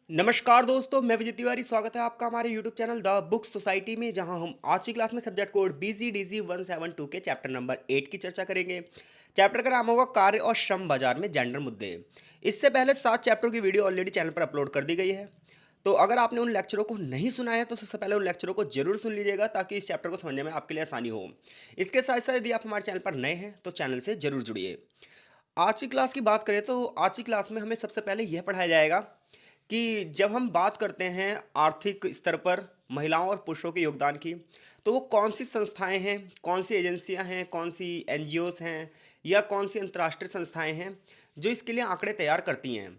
नमस्कार दोस्तों, मैं विजय तिवारी। स्वागत है आपका हमारे YouTube channel the book society में, जहां हम आज की क्लास में सब्जेक्ट कोड BCDC 172 के चैप्टर नंबर 8 की चर्चा करेंगे। चैप्टर का नाम होगा कार्य और श्रम बाजार में जेंडर मुद्दे। इससे पहले 7 चैप्टरों की वीडियो ऑलरेडी चैनल पर अपलोड कर दी गई है। तो अगर आपने उन लेक्चरों को नहीं सुना है तो सबसे पहले उन लेक्चरों को जरूर सुन लीजिएगा, ताकि इस चैप्टर को समझने में आपके लिए आसानी हो। इसके साथ साथ यदि आप हमारे चैनल पर नए हैं तो चैनल से जरूर जुड़िए। आज की क्लास की बात करें तो आज की क्लास में हमें सबसे पहले यह पढ़ाया जाएगा कि जब हम बात करते हैं आर्थिक स्तर पर महिलाओं और पुरुषों के योगदान की, तो वो कौन सी संस्थाएं हैं, कौन सी एजेंसियां हैं, कौन सी एनजीओस हैं या कौन सी अंतर्राष्ट्रीय संस्थाएं हैं जो इसके लिए आंकड़े तैयार करती हैं।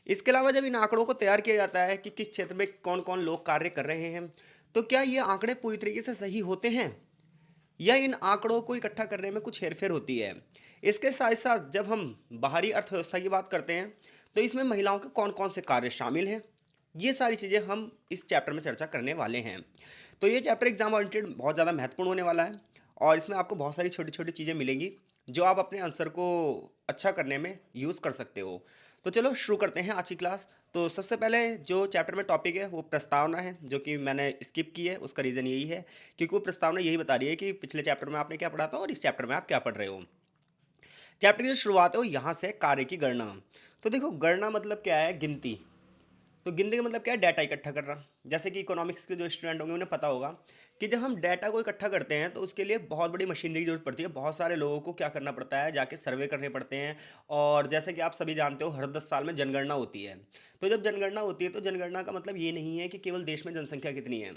इसके अलावा जब इन आंकड़ों को तैयार किया जाता है कि किस क्षेत्र में कौन कौन लोग कार्य कर रहे हैं, तो क्या ये आंकड़े पूरी तरीके से सही होते हैं या इन आंकड़ों को इकट्ठा करने में कुछ हेरफेर होती है। इसके साथ साथ जब हम बाहरी अर्थव्यवस्था की बात करते हैं तो इसमें महिलाओं के कौन कौन से कार्य शामिल हैं, ये सारी चीज़ें हम इस चैप्टर में चर्चा करने वाले हैं। तो ये चैप्टर एग्जाम ओरिएंटेड बहुत ज़्यादा महत्वपूर्ण होने वाला है और इसमें आपको बहुत सारी छोटी छोटी चीज़ें मिलेंगी जो आप अपने आंसर को अच्छा करने में यूज़ कर सकते हो। तो चलो शुरू करते हैं आज की क्लास। तो सबसे पहले जो चैप्टर में टॉपिक है वो प्रस्तावना है, जो कि मैंने स्किप की है। उसका रीज़न यही है क्योंकि वो प्रस्तावना यही बता रही है कि पिछले चैप्टर में आपने क्या पढ़ा था और इस चैप्टर में आप क्या पढ़ रहे हो। चैप्टर की जो शुरुआत है वो यहाँ से, कार्य की गणना। तो देखो, गणना मतलब क्या है? गिनती। तो गिनती का मतलब क्या है? डाटा इकट्ठा करना। जैसे कि इकोनॉमिक्स के जो स्टूडेंट होंगे उन्हें पता होगा कि जब हम डाटा को इकट्ठा करते हैं तो उसके लिए बहुत बड़ी मशीनरी की जरूरत पड़ती है। बहुत सारे लोगों को क्या करना पड़ता है, जाके सर्वे करने पड़ते हैं। और जैसे कि आप सभी जानते हो, हर 10 साल में जनगणना होती है। तो जब जनगणना होती है तो जनगणना का मतलब ये नहीं है कि केवल देश में जनसंख्या कितनी है।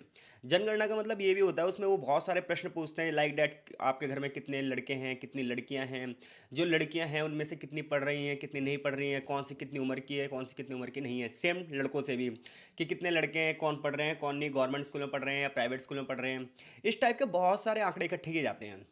जनगणना का मतलब ये भी होता है, उसमें वो बहुत सारे प्रश्न पूछते हैं, लाइक डैट आपके घर में कितने लड़के हैं, कितनी लड़कियां हैं, जो लड़कियां हैं उनमें से कितनी पढ़ रही हैं, कितनी नहीं पढ़ रही हैं, कौन सी कितनी उम्र की है, कौन सी कितनी उम्र की नहीं है। सेम लड़कों से भी कि कितने लड़के हैं, कौन पढ़ रहे हैं, कौन नहीं, गवर्नमेंट स्कूल में पढ़ रहे हैं या प्राइवेट स्कूल में पढ़ रहे हैं। इस टाइप के बहुत सारे आंकड़े इकट्ठे किए जाते हैं।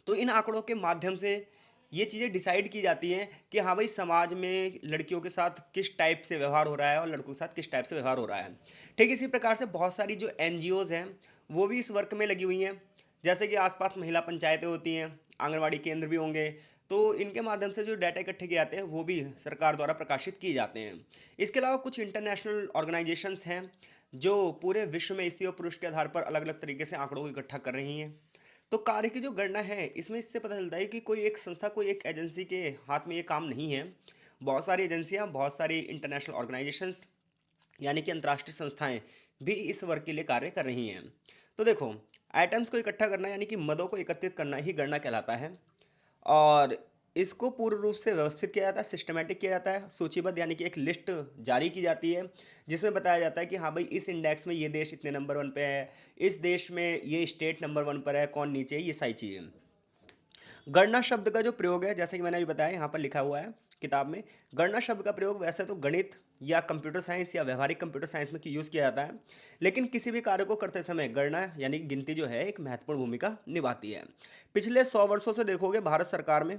तो इन आंकड़ों के माध्यम से ये चीज़ें डिसाइड की जाती हैं कि हाँ भाई, समाज में लड़कियों के साथ किस टाइप से व्यवहार हो रहा है और लड़कों के साथ किस टाइप से व्यवहार हो रहा है। ठीक इसी प्रकार से बहुत सारी जो एनजीओज हैं वो भी इस वर्क में लगी हुई हैं। जैसे कि आसपास महिला पंचायतें होती हैं, आंगनवाड़ी केंद्र भी होंगे। तो इनके माध्यम से जो डाटा इकट्ठे किए जाते हैं वो भी सरकार द्वारा प्रकाशित किए जाते हैं। इसके अलावा कुछ इंटरनेशनल ऑर्गेनाइजेशंस हैं जो पूरे विश्व में स्त्री और पुरुष के आधार पर अलग अलग तरीके से आंकड़ों को इकट्ठा कर रही हैं। तो कार्य की जो गणना है इसमें इससे पता चलता है कि कोई एक संस्था, कोई एक एजेंसी के हाथ में ये काम नहीं है। बहुत सारी एजेंसियां, बहुत सारी इंटरनेशनल ऑर्गेनाइजेशंस यानी कि अंतर्राष्ट्रीय संस्थाएं भी इस वर्क के लिए कार्य कर रही हैं। तो देखो, आइटम्स को इकट्ठा करना यानी कि मदों को एकत्रित करना ही गणना कहलाता है। और इसको पूर्ण रूप से व्यवस्थित किया जाता है, सिस्टमेटिक किया जाता है, सूचीबद्ध यानी कि एक लिस्ट जारी की जाती है जिसमें बताया जाता है कि हाँ भाई, इस इंडेक्स में ये देश इतने नंबर 1 पे है, इस देश में ये स्टेट नंबर 1 पर है, कौन नीचे है, ये सारी चीज़ें। गणना शब्द का जो प्रयोग है, जैसे कि मैंने अभी बताया, यहाँ पर लिखा हुआ है किताब में। गणना शब्द का प्रयोग वैसे तो गणित या कंप्यूटर साइंस या व्यवहारिक कंप्यूटर साइंस में यूज़ किया जाता है, लेकिन किसी भी कार्य को करते समय गणना यानी कि गिनती जो है एक महत्वपूर्ण भूमिका निभाती है। पिछले 100 वर्षों से देखोगे भारत सरकार में,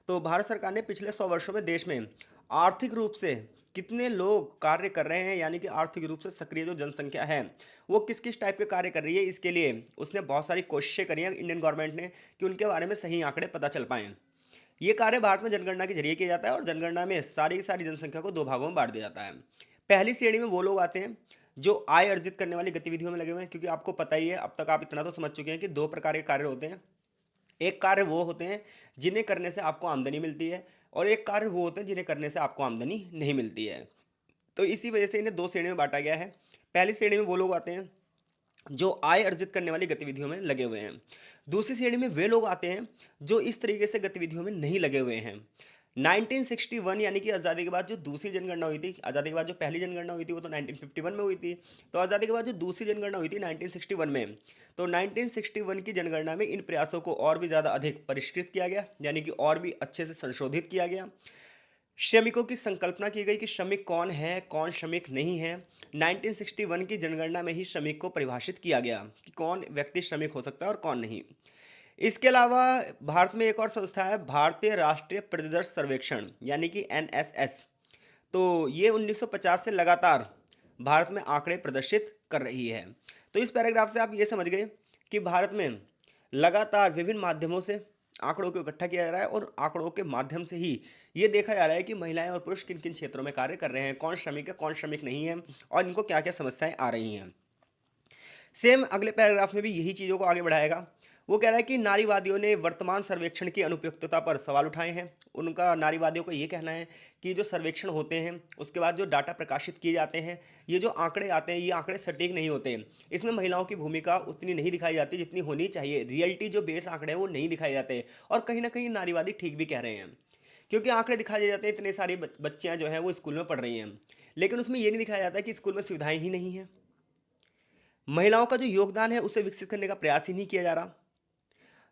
तो भारत सरकार ने पिछले 100 वर्षों में देश में आर्थिक रूप से कितने लोग कार्य कर रहे हैं, यानी कि आर्थिक रूप से सक्रिय जो जनसंख्या है वो किस किस टाइप के कार्य कर रही है, इसके लिए उसने बहुत सारी कोशिशें करी हैं इंडियन गवर्नमेंट ने कि उनके बारे में सही आंकड़े पता चल पाएँ। ये कार्य भारत में जनगणना के जरिए किया जाता है और जनगणना में सारी की सारी जनसंख्या को 2 भागों में बांट दिया जाता है। पहली श्रेणी में वो लोग आते हैं जो आय अर्जित करने वाली गतिविधियों में लगे हुए हैं, क्योंकि आपको पता ही है, अब तक आप इतना तो समझ चुके हैं कि 2 प्रकार के कार्य होते हैं। एक कार्य वो होते हैं जिन्हें करने से आपको आमदनी मिलती है, और एक कार्य वो होते हैं जिन्हें करने से आपको आमदनी नहीं मिलती है। तो इसी वजह से इन्हें 2 श्रेणी में बांटा गया है। पहली श्रेणी में वो लोग आते हैं जो आय अर्जित करने वाली गतिविधियों में लगे हुए हैं। दूसरी श्रेणी में वे लोग आते हैं जो इस तरीके से गतिविधियों में नहीं लगे हुए हैं। 1961 यानी कि आज़ादी के बाद जो दूसरी जनगणना हुई थी, आज़ादी के बाद जो पहली जनगणना हुई थी वो तो 1951 में हुई थी। तो आज़ादी के बाद जो दूसरी जनगणना हुई थी 1961 में, तो 1961 की जनगणना में इन प्रयासों को और भी ज़्यादा अधिक परिष्कृत किया गया, यानी कि और भी अच्छे से संशोधित किया गया। श्रमिकों की संकल्पना की गई कि श्रमिक कौन है, कौन श्रमिक नहीं है। 1961 की जनगणना में ही श्रमिक को परिभाषित किया गया कि कौन व्यक्ति श्रमिक हो सकता है और कौन नहीं। इसके अलावा भारत में एक और संस्था है, भारतीय राष्ट्रीय प्रतिदर्श सर्वेक्षण यानी कि NSS। तो ये 1950 से लगातार भारत में आंकड़े प्रदर्शित कर रही है। तो इस पैराग्राफ से आप ये समझ गए कि भारत में लगातार विभिन्न माध्यमों से आंकड़ों को इकट्ठा किया जा रहा है और आंकड़ों के माध्यम से ही ये देखा जा रहा है कि महिलाएं और पुरुष किन किन क्षेत्रों में कार्य कर रहे हैं, कौन श्रमिक है कौन श्रमिक नहीं है, और इनको क्या क्या समस्याएं आ रही हैं। सेम अगले पैराग्राफ में भी यही चीज़ों को आगे बढ़ाएगा। वो कह रहा है कि नारीवादियों ने वर्तमान सर्वेक्षण की अनुपयुक्तता पर सवाल उठाए हैं। उनका नारीवादियों का ये कहना है कि जो सर्वेक्षण होते हैं उसके बाद जो डाटा प्रकाशित किए जाते हैं, ये जो आंकड़े आते हैं ये आंकड़े सटीक नहीं होते हैं। इसमें महिलाओं की भूमिका उतनी नहीं दिखाई जाती जितनी होनी चाहिए। रियलिटी जो बेस आंकड़े हैं वो नहीं दिखाए जाते, और कहीं ना कहीं नारीवादी ठीक भी कह रहे हैं, क्योंकि आंकड़े दिखाए जाते हैं इतने सारी बच्चियां जो हैं वो स्कूल में पढ़ रही हैं, लेकिन उसमें ये नहीं दिखाया जाता कि स्कूल में सुविधाएं ही नहीं हैं। महिलाओं का जो योगदान है उसे विकसित करने का प्रयास ही नहीं किया जा रहा।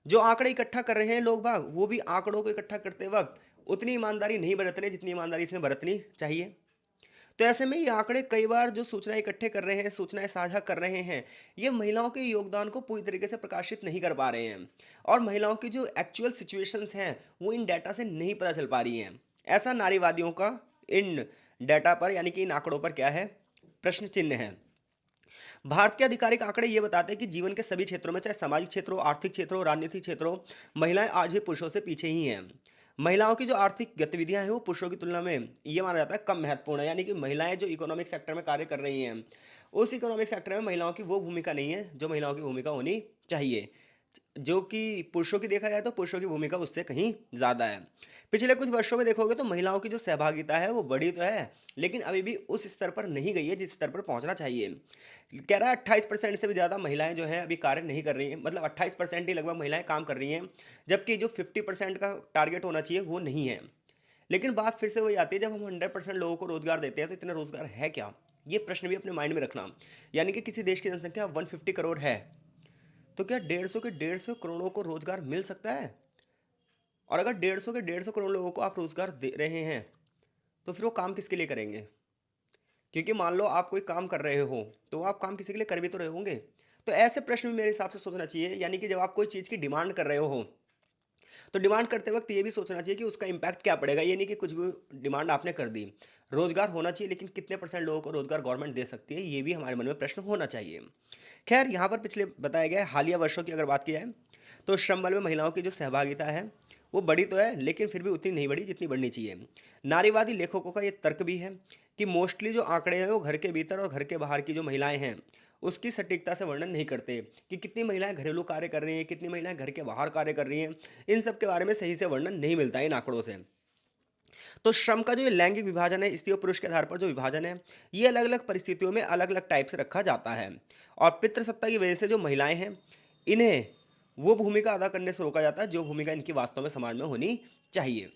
जो आंकड़े इकट्ठा कर रहे हैं लोग बाग, वो भी आंकड़ों को इकट्ठा करते वक्त उतनी ईमानदारी नहीं बरत रहे जितनी ईमानदारी इसमें बरतनी चाहिए। तो ऐसे में ये आंकड़े कई बार जो सूचनाएं इकट्ठे कर रहे हैं, सूचनाएं साझा कर रहे हैं, ये महिलाओं के योगदान को पूरी तरीके से प्रकाशित नहीं कर पा रहे हैं, और महिलाओं की जो एक्चुअल सिचुएशंस हैं वो इन डाटा से नहीं पता चल पा रही हैं। ऐसा नारीवादियों का इन डाटा पर यानी कि इन आंकड़ों पर क्या है, प्रश्न चिन्ह है। भारत के आधिकारिक आंकड़े ये बताते हैं कि जीवन के सभी क्षेत्रों में, चाहे सामाजिक क्षेत्र हो, आर्थिक क्षेत्र हो, राजनीतिक क्षेत्र हो, महिलाएं आज भी पुरुषों से पीछे ही हैं। महिलाओं की जो आर्थिक गतिविधियां हैं वो पुरुषों की तुलना में ये माना जाता है कम महत्वपूर्ण है, यानी कि महिलाएं जो इकोनॉमिक सेक्टर में कार्य कर रही हैं उस इकोनॉमिक सेक्टर में महिलाओं की वो भूमिका नहीं है जो महिलाओं की भूमिका होनी चाहिए। जो कि पुरुषों की देखा जाए तो पुरुषों की भूमिका उससे कहीं ज़्यादा है। पिछले कुछ वर्षों में देखोगे तो महिलाओं की जो सहभागिता है वो बढ़ी तो है, लेकिन अभी भी उस स्तर पर नहीं गई है जिस स्तर पर पहुंचना चाहिए। कह रहा है 28% से भी ज़्यादा महिलाएं जो है अभी कार्य नहीं कर रही हैं, मतलब 28% ही लगभग महिलाएं काम कर रही हैं, जबकि जो 50% का टारगेट होना चाहिए वो नहीं है। लेकिन बात फिर से वही आती है, जब हम 100% लोगों को रोजगार देते हैं तो इतना रोजगार है क्या, ये प्रश्न भी अपने माइंड में रखना। यानी कि किसी देश की जनसंख्या 150 करोड़ है, तो क्या 150 के 150 करोड़ों को रोजगार मिल सकता है? और अगर 150 के 150 करोड़ लोगों को आप रोजगार दे रहे हैं तो फिर वो काम किसके लिए करेंगे? क्योंकि मान लो आप कोई काम कर रहे हो तो आप काम किसी के लिए कर भी तो रहे होंगे। तो ऐसे प्रश्न भी मेरे हिसाब से सोचना चाहिए, यानी कि जब आप कोई चीज़ की डिमांड कर रहे हो तो डिमांड करते वक्त ये भी सोचना चाहिए कि उसका इम्पैक्ट क्या पड़ेगा। ये नहीं कि कुछ भी डिमांड आपने कर दी। रोजगार होना चाहिए, लेकिन कितने परसेंट लोगों को रोजगार गवर्नमेंट दे सकती है, ये भी हमारे मन में प्रश्न होना चाहिए। खैर, यहाँ पर पिछले बताया गया है हालिया वर्षों की अगर बात की जाए तो श्रम बल में महिलाओं की जो सहभागिता है वो बड़ी तो है, लेकिन फिर भी उतनी नहीं बढ़ी जितनी बढ़नी चाहिए। नारीवादी लेखकों का ये तर्क भी है कि मोस्टली जो आंकड़े हैं वो घर के भीतर और घर के बाहर की जो महिलाएं हैं उसकी सटीकता से वर्णन नहीं करते कि कितनी महिलाएं घरेलू कार्य कर रही हैं, कितनी महिलाएं घर के बाहर कार्य कर रही हैं। इन सब के बारे में सही से वर्णन नहीं मिलता है इन आंकड़ों से। तो श्रम का जो ये लैंगिक विभाजन है, स्त्री और पुरुष के आधार पर जो विभाजन है, ये अलग अलग परिस्थितियों में अलग अलग टाइप से रखा जाता है। और पितृसत्ता की वजह से जो महिलाएं हैं इन्हें वो भूमिका अदा करने से रोका जाता है जो भूमिका इनकी वास्तव में समाज में होनी चाहिए।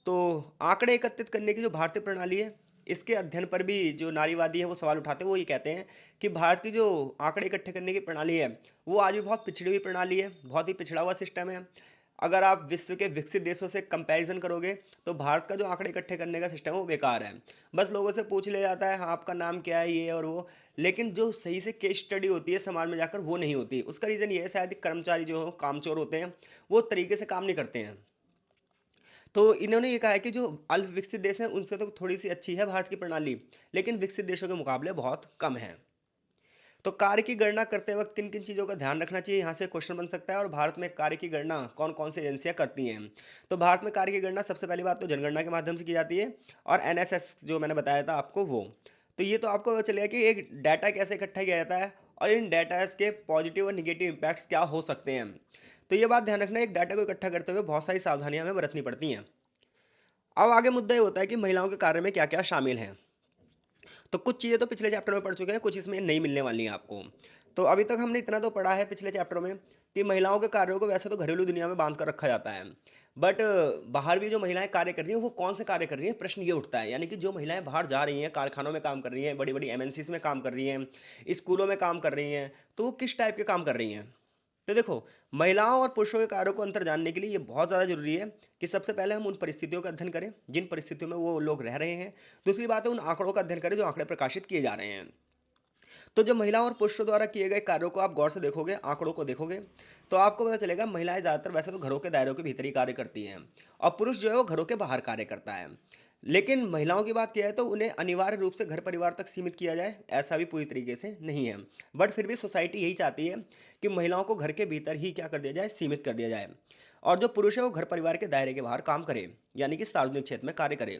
तो आंकड़े एकत्रित करने की जो भारतीय प्रणाली है, इसके अध्ययन पर भी जो नारीवादी हैं वो सवाल उठाते हैं। वो ये कहते हैं कि भारत की जो आंकड़े इकट्ठे करने की प्रणाली है वो आज भी बहुत पिछड़ी हुई प्रणाली है, बहुत ही पिछड़ा हुआ सिस्टम है। अगर आप विश्व के विकसित देशों से कंपैरिजन करोगे तो भारत का जो आंकड़े इकट्ठे करने का सिस्टम है वो बेकार है। बस लोगों से पूछ लिया जाता है हाँ आपका नाम क्या है, ये और वो, लेकिन जो सही से केस स्टडी होती है समाज में जाकर वो नहीं होती। उसका रीज़न ये है शायद कर्मचारी जो हो कामचोर होते हैं, वो तरीके से काम नहीं करते हैं। तो इन्होंने ये कहा है कि जो अल्प विकसित देश हैं उनसे तो थोड़ी सी अच्छी है भारत की प्रणाली, लेकिन विकसित देशों के मुकाबले बहुत कम है। तो कार्य की गणना करते वक्त किन किन चीज़ों का ध्यान रखना चाहिए, यहाँ से क्वेश्चन बन सकता है। और भारत में कार्य की गणना कौन कौन सी एजेंसियाँ करती हैं? तो भारत में कार्य की गणना सबसे पहली बात तो जनगणना के माध्यम से की जाती है, और एनएसएस जो मैंने बताया था आपको वो। तो ये तो आपको पता चलेगा कि एक डाटा कैसे इकट्ठा किया जाता है और इन डाटा के पॉजिटिव और निगेटिव इम्पैक्ट्स क्या हो सकते हैं। तो ये बात ध्यान रखना, एक डाटा को इकट्ठा करते हुए बहुत सारी सावधानियां हमें बरतनी पड़ती हैं। अब आगे मुद्दा ये होता है कि महिलाओं के कार्य में क्या क्या शामिल हैं। तो कुछ चीज़ें तो पिछले चैप्टर में पढ़ चुके हैं, कुछ इसमें नहीं मिलने वाली हैं आपको। तो अभी तक हमने इतना तो पढ़ा है पिछले चैप्टर में कि महिलाओं के कार्यों को वैसे तो घरेलू दुनिया में बांध कर रखा जाता है, बट बाहर भी जो महिलाएं कार्य कर रही हैं वो कौन से कार्य कर रही हैं, प्रश्न ये उठता है। यानी कि जो महिलाएं बाहर जा रही हैं, कारखानों में काम कर रही हैं, बड़ी बड़ी एमएनसीज में काम कर रही हैं, स्कूलों में काम कर रही हैं, तो वो किस टाइप के काम कर रही हैं। तो देखो, महिलाओं और पुरुषों के कार्यों को अंतर जानने के लिए ये बहुत ज़्यादा जरूरी है कि सबसे पहले हम उन परिस्थितियों का अध्ययन करें जिन परिस्थितियों में वो लोग रह रहे हैं। दूसरी बात है उन आंकड़ों का अध्ययन करें जो आंकड़े प्रकाशित किए जा रहे हैं। तो जब महिलाओं और पुरुषों द्वारा किए गए कार्यों को आप गौर से देखोगे, आंकड़ों को देखोगे, तो आपको पता चलेगा महिलाएं ज़्यादातर वैसे तो घरों के दायरों के भीतर ही कार्य करती हैं, और पुरुष जो है वो घरों के बाहर कार्य करता है। लेकिन महिलाओं की बात किया है तो उन्हें अनिवार्य रूप से घर परिवार तक सीमित किया जाए ऐसा भी पूरी तरीके से नहीं है। बट फिर भी सोसाइटी यही चाहती है कि महिलाओं को घर के भीतर ही क्या कर दिया जाए, सीमित कर दिया जाए। और जो पुरुष है वो घर परिवार के दायरे के बाहर काम करे, यानी कि सार्वजनिक क्षेत्र में कार्य करे।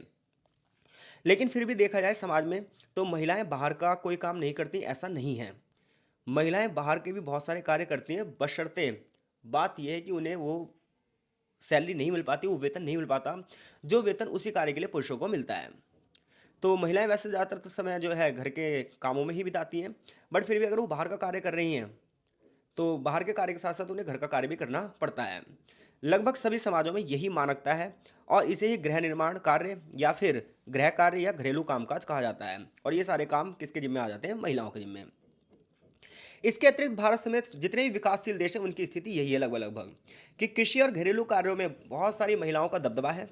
लेकिन फिर भी देखा जाए समाज में, तो महिलाएं बाहर का कोई काम नहीं करती ऐसा नहीं है। महिलाएं बाहर के भी बहुत सारे कार्य करती हैं, बशर्ते बात यह है कि उन्हें वो सैलरी नहीं मिल पाती, वो वेतन नहीं मिल पाता जो वेतन उसी कार्य के लिए पुरुषों को मिलता है। तो महिलाएं वैसे ज़्यादातर तो समय जो है घर के कामों में ही बिताती हैं, बट फिर भी अगर वो बाहर का कार्य कर रही हैं तो बाहर के कार्य के साथ साथ उन्हें घर का कार्य भी करना पड़ता है। लगभग सभी समाजों में यही मानकता है और इसे ही गृह निर्माण कार्य या फिर गृह कार्य या घरेलू कामकाज कहा जाता है। और ये सारे काम किसके जिम्मे आ जाते हैं? महिलाओं के जिम्मे। इसके अतिरिक्त भारत समेत जितने भी विकासशील देश हैं उनकी स्थिति यही है लगभग लगभग, कि कृषि और घरेलू कार्यों में बहुत सारी महिलाओं का दबदबा है।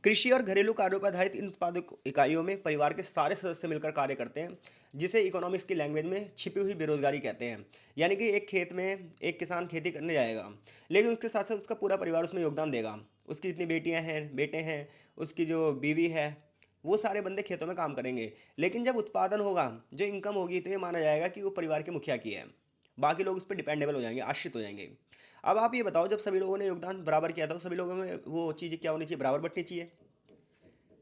कृषि और घरेलू कार्यों पर आधारित इन उत्पादक इकाइयों में परिवार के सारे सदस्य मिलकर कार्य करते हैं, जिसे इकोनॉमिक्स की लैंग्वेज में छिपी हुई बेरोजगारी कहते हैं। यानी कि एक खेत में एक किसान खेती करने जाएगा, लेकिन उसके साथ साथ उसका पूरा परिवार उसमें योगदान देगा। उसकी जितनी बेटियां हैं, बेटे हैं, उसकी जो बीवी है, वो सारे बंदे खेतों में काम करेंगे। लेकिन जब उत्पादन होगा, जो इनकम होगी, तो ये माना जाएगा कि वो परिवार के मुखिया की है। बाकी लोग उस पर डिपेंडेबल हो जाएंगे, आश्रित हो जाएंगे। अब आप ये बताओ, जब सभी लोगों ने योगदान बराबर किया था तो सभी लोगों में वो चीज़ क्या होनी चाहिए? बराबर बंटनी चाहिए।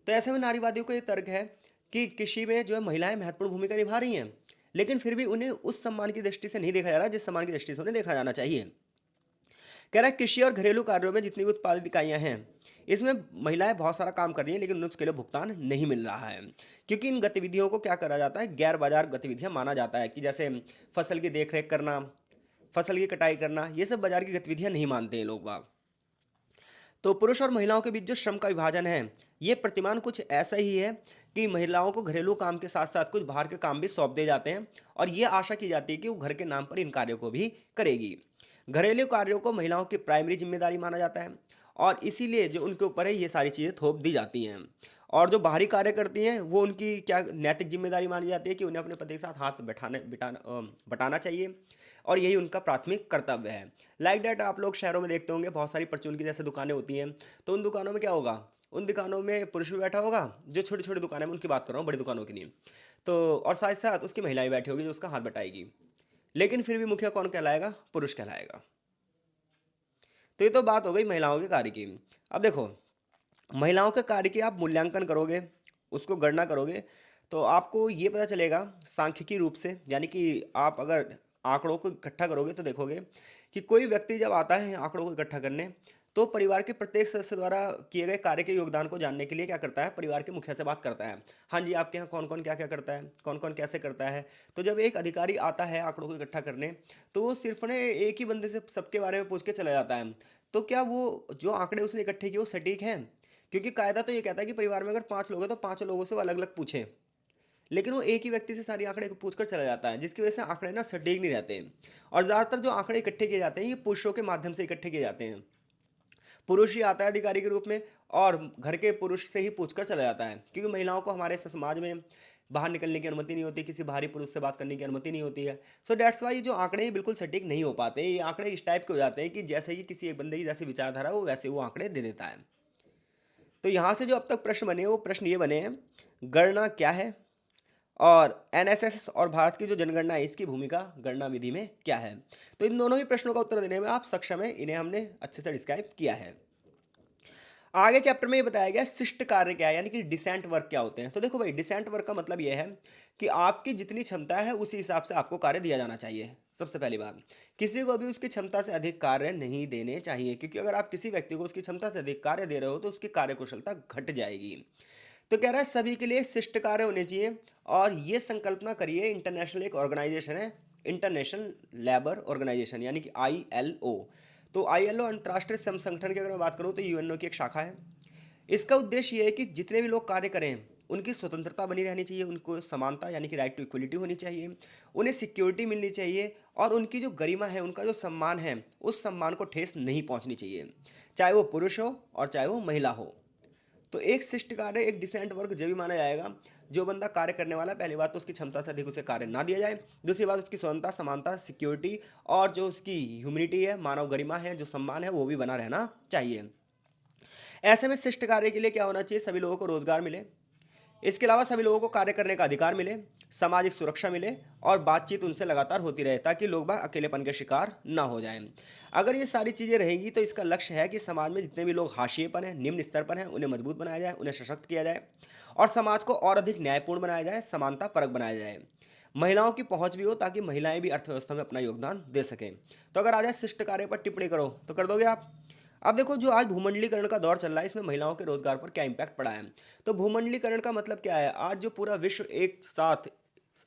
तो ऐसे में नारीवादियों को ये तर्क है कि कृषि में जो है महिलाएं महत्वपूर्ण भूमिका निभा रही हैं, लेकिन फिर भी उन्हें उस सम्मान की दृष्टि से नहीं देखा जा रहा जिस सम्मान की दृष्टि से उन्हें देखा जाना चाहिए। कह रहा है कृषि और घरेलू कार्यों में जितनी भी उत्पादित इकाइयां हैं, इसमें महिलाएं बहुत सारा काम कर रही हैं, लेकिन उन्हें उसके लिए भुगतान नहीं मिल रहा है। क्योंकि इन गतिविधियों को क्या करा जाता है? गैर बाजार गतिविधियां माना जाता है, कि जैसे फसल की देखरेख करना, फसल की कटाई करना, ये सब बाजार की गतिविधियां नहीं मानते हैं लोग बाग। तो पुरुष और महिलाओं के बीच जो श्रम का विभाजन है, ये प्रतिमान कुछ ऐसा ही है कि महिलाओं को घरेलू काम के साथ साथ कुछ बाहर के काम भी सौंप दिए जाते हैं, और ये आशा की जाती है कि वो घर के नाम पर इन कार्यों को भी करेगी। घरेलू कार्यों को महिलाओं की प्राइमरी जिम्मेदारी माना जाता है, और इसीलिए जो उनके ऊपर है ये सारी चीज़ें थोप दी जाती हैं। और जो बाहरी कार्य करती हैं वो उनकी क्या नैतिक जिम्मेदारी मानी जाती है कि उन्हें अपने पति के साथ हाथ बटाना चाहिए, और यही उनका प्राथमिक कर्तव्य है। लाइक डैट आप लोग शहरों में देखते होंगे, बहुत सारी परचून की जैसे दुकानें होती हैं, तो उन दुकानों में क्या होगा? उन दुकानों में पुरुष भी बैठा होगा, जो छोटी छोटी दुकानें में उनकी बात कर रहा हूँ, बड़ी दुकानों की नहीं। तो और साथ साथ उसकी महिलाएं बैठी होगी जो उसका हाथ बटाएगी, लेकिन फिर भी मुखिया कौन कहलाएगा? पुरुष कहलाएगा। तो ये तो बात हो गई महिलाओं के कार्य की। अब देखो, महिलाओं के कार्य की आप मूल्यांकन करोगे, उसको गणना करोगे, तो आपको ये पता चलेगा सांख्यिकी रूप से, यानी कि आप अगर आंकड़ों को इकट्ठा करोगे तो देखोगे कि कोई व्यक्ति जब आता है आंकड़ों को इकट्ठा करने, तो परिवार के प्रत्येक सदस्य द्वारा किए गए कार्य के योगदान को जानने के लिए क्या करता है? परिवार के मुखिया से बात करता है। हाँ जी, आपके यहाँ कौन कौन क्या क्या करता है, कौन कौन कैसे करता है। तो जब एक अधिकारी आता है आंकड़ों को इकट्ठा करने, तो वो सिर्फ ने एक ही बंदे से सबके बारे में पूछ के चला जाता है। तो क्या वो जो आंकड़े उसने इकट्ठे किए वो सटीक हैं? क्योंकि कायदा तो ये कहता है कि परिवार में अगर 5 लोग हैं तो 5 लोगों से वो अलग अलग पूछें, लेकिन वो एक ही व्यक्ति से सारी आंकड़े पूछ कर चला जाता है, जिसकी वजह से आंकड़े ना सटीक नहीं रहते। और ज़्यादातर जो आंकड़े इकट्ठे किए जाते हैं ये पुरुषों के माध्यम से इकट्ठे किए जाते हैं। पुरुष ही आता है अधिकारी के रूप में, और घर के पुरुष से ही पूछकर चला जाता है, क्योंकि महिलाओं को हमारे समाज में बाहर निकलने की अनुमति नहीं होती, किसी बाहरी पुरुष से बात करने की अनुमति नहीं होती है। सो डेट्स वाई जो आंकड़े हैं बिल्कुल सटीक नहीं हो पाते। ये आंकड़े इस टाइप के हो जाते हैं कि जैसे ही किसी एक बंदे की जैसी विचारधारा हो वैसे वो आंकड़े दे देता है। तो यहाँ से जो अब तक प्रश्न बने वो प्रश्न ये बने हैं, गणना क्या है, और एनएसएस और भारत की जो जनगणना है इसकी भूमिका गणना विधि में क्या है। तो इन दोनों ही प्रश्नों का उत्तर देने में आप सक्षम हैं, इन्हें हमने अच्छे से डिस्क्राइब किया है। आगे चैप्टर में ये बताया गया शिष्ट कार्य क्या है, यानी कि डिसेंट वर्क क्या होते हैं। तो देखो भाई, डिसेंट वर्क का मतलब ये है कि आपकी जितनी क्षमता है उसी हिसाब से आपको कार्य दिया जाना चाहिए। सबसे पहली बात, किसी को भी उसकी क्षमता से अधिक कार्य नहीं देने चाहिए, क्योंकि अगर आप किसी व्यक्ति को उसकी क्षमता से अधिक कार्य दे रहे हो तो उसकी कार्य कुशलता घट जाएगी। तो कह रहा है सभी के लिए शिष्ट कार्य होने चाहिए, और ये संकल्पना करिए, इंटरनेशनल एक ऑर्गेनाइजेशन है, इंटरनेशनल लेबर ऑर्गेनाइजेशन, यानी कि ILO। तो ILO अंतर्राष्ट्रीय श्रम संगठन की अगर मैं बात करूँ तो UNO की एक शाखा है। इसका उद्देश्य ये है कि जितने भी लोग कार्य करें उनकी स्वतंत्रता बनी रहनी चाहिए, उनको समानता यानी कि राइट टू इक्वलिटी होनी चाहिए, उन्हें सिक्योरिटी मिलनी चाहिए, और उनकी जो गरिमा है, उनका जो सम्मान है, उस सम्मान को ठेस नहीं पहुंचनी चाहिए, चाहे वो पुरुष हो और चाहे वो महिला हो। तो एक शिष्ट कार्य, एक डिसेंट वर्क जब भी माना जाएगा जो बंदा कार्य करने वाला है, पहली बात तो उसकी क्षमता से अधिक उसे कार्य ना दिया जाए, दूसरी बात उसकी स्वतंत्रता, समानता, सिक्योरिटी, और जो उसकी ह्यूमिनिटी है, मानव गरिमा है, जो सम्मान है, वो भी बना रहना चाहिए। ऐसे में शिष्ट कार्य के लिए क्या होना चाहिए? सभी लोगों को रोजगार मिले, इसके अलावा सभी लोगों को कार्य करने का अधिकार मिले, सामाजिक सुरक्षा मिले और बातचीत उनसे लगातार होती रहे ताकि लोग बाग अकेलेपन के शिकार ना हो जाएं। अगर ये सारी चीज़ें रहेंगी तो इसका लक्ष्य है कि समाज में जितने भी लोग हाशिए पर हैं, निम्न स्तर पर हैं, उन्हें मजबूत बनाया जाए, उन्हें सशक्त किया जाए और समाज को और अधिक न्यायपूर्ण बनाया जाए, समानता परक बनाया जाए। महिलाओं की पहुंच भी हो ताकि महिलाएं भी अर्थव्यवस्था में अपना योगदान दे सकें। तो अगर आ जाए शिष्ट कार्य पर टिप्पणी करो तो कर दोगे आप? अब देखो, जो आज भूमंडलीकरण का दौर चल रहा है इसमें महिलाओं के रोजगार पर क्या इम्पैक्ट पड़ा है। तो भूमंडलीकरण का मतलब क्या है? आज जो पूरा विश्व एक साथ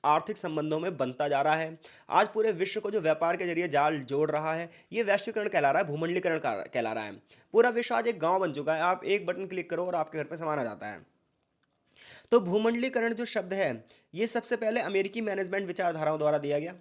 आर्थिक संबंधों में बनता जा रहा है, आज पूरे विश्व को जो व्यापार के जरिए जाल जोड़ रहा है, ये वैश्वीकरण कहला रहा है, भूमंडलीकरण कहला रहा है। पूरा विश्व आज एक गांव बन चुका है, आप एक बटन क्लिक करो और आपके घर पे सामान आ जाता है। तो भूमंडलीकरण जो शब्द है, ये सबसे पहले अमेरिकी मैनेजमेंट विचारधाराओं द्वारा दिया गया।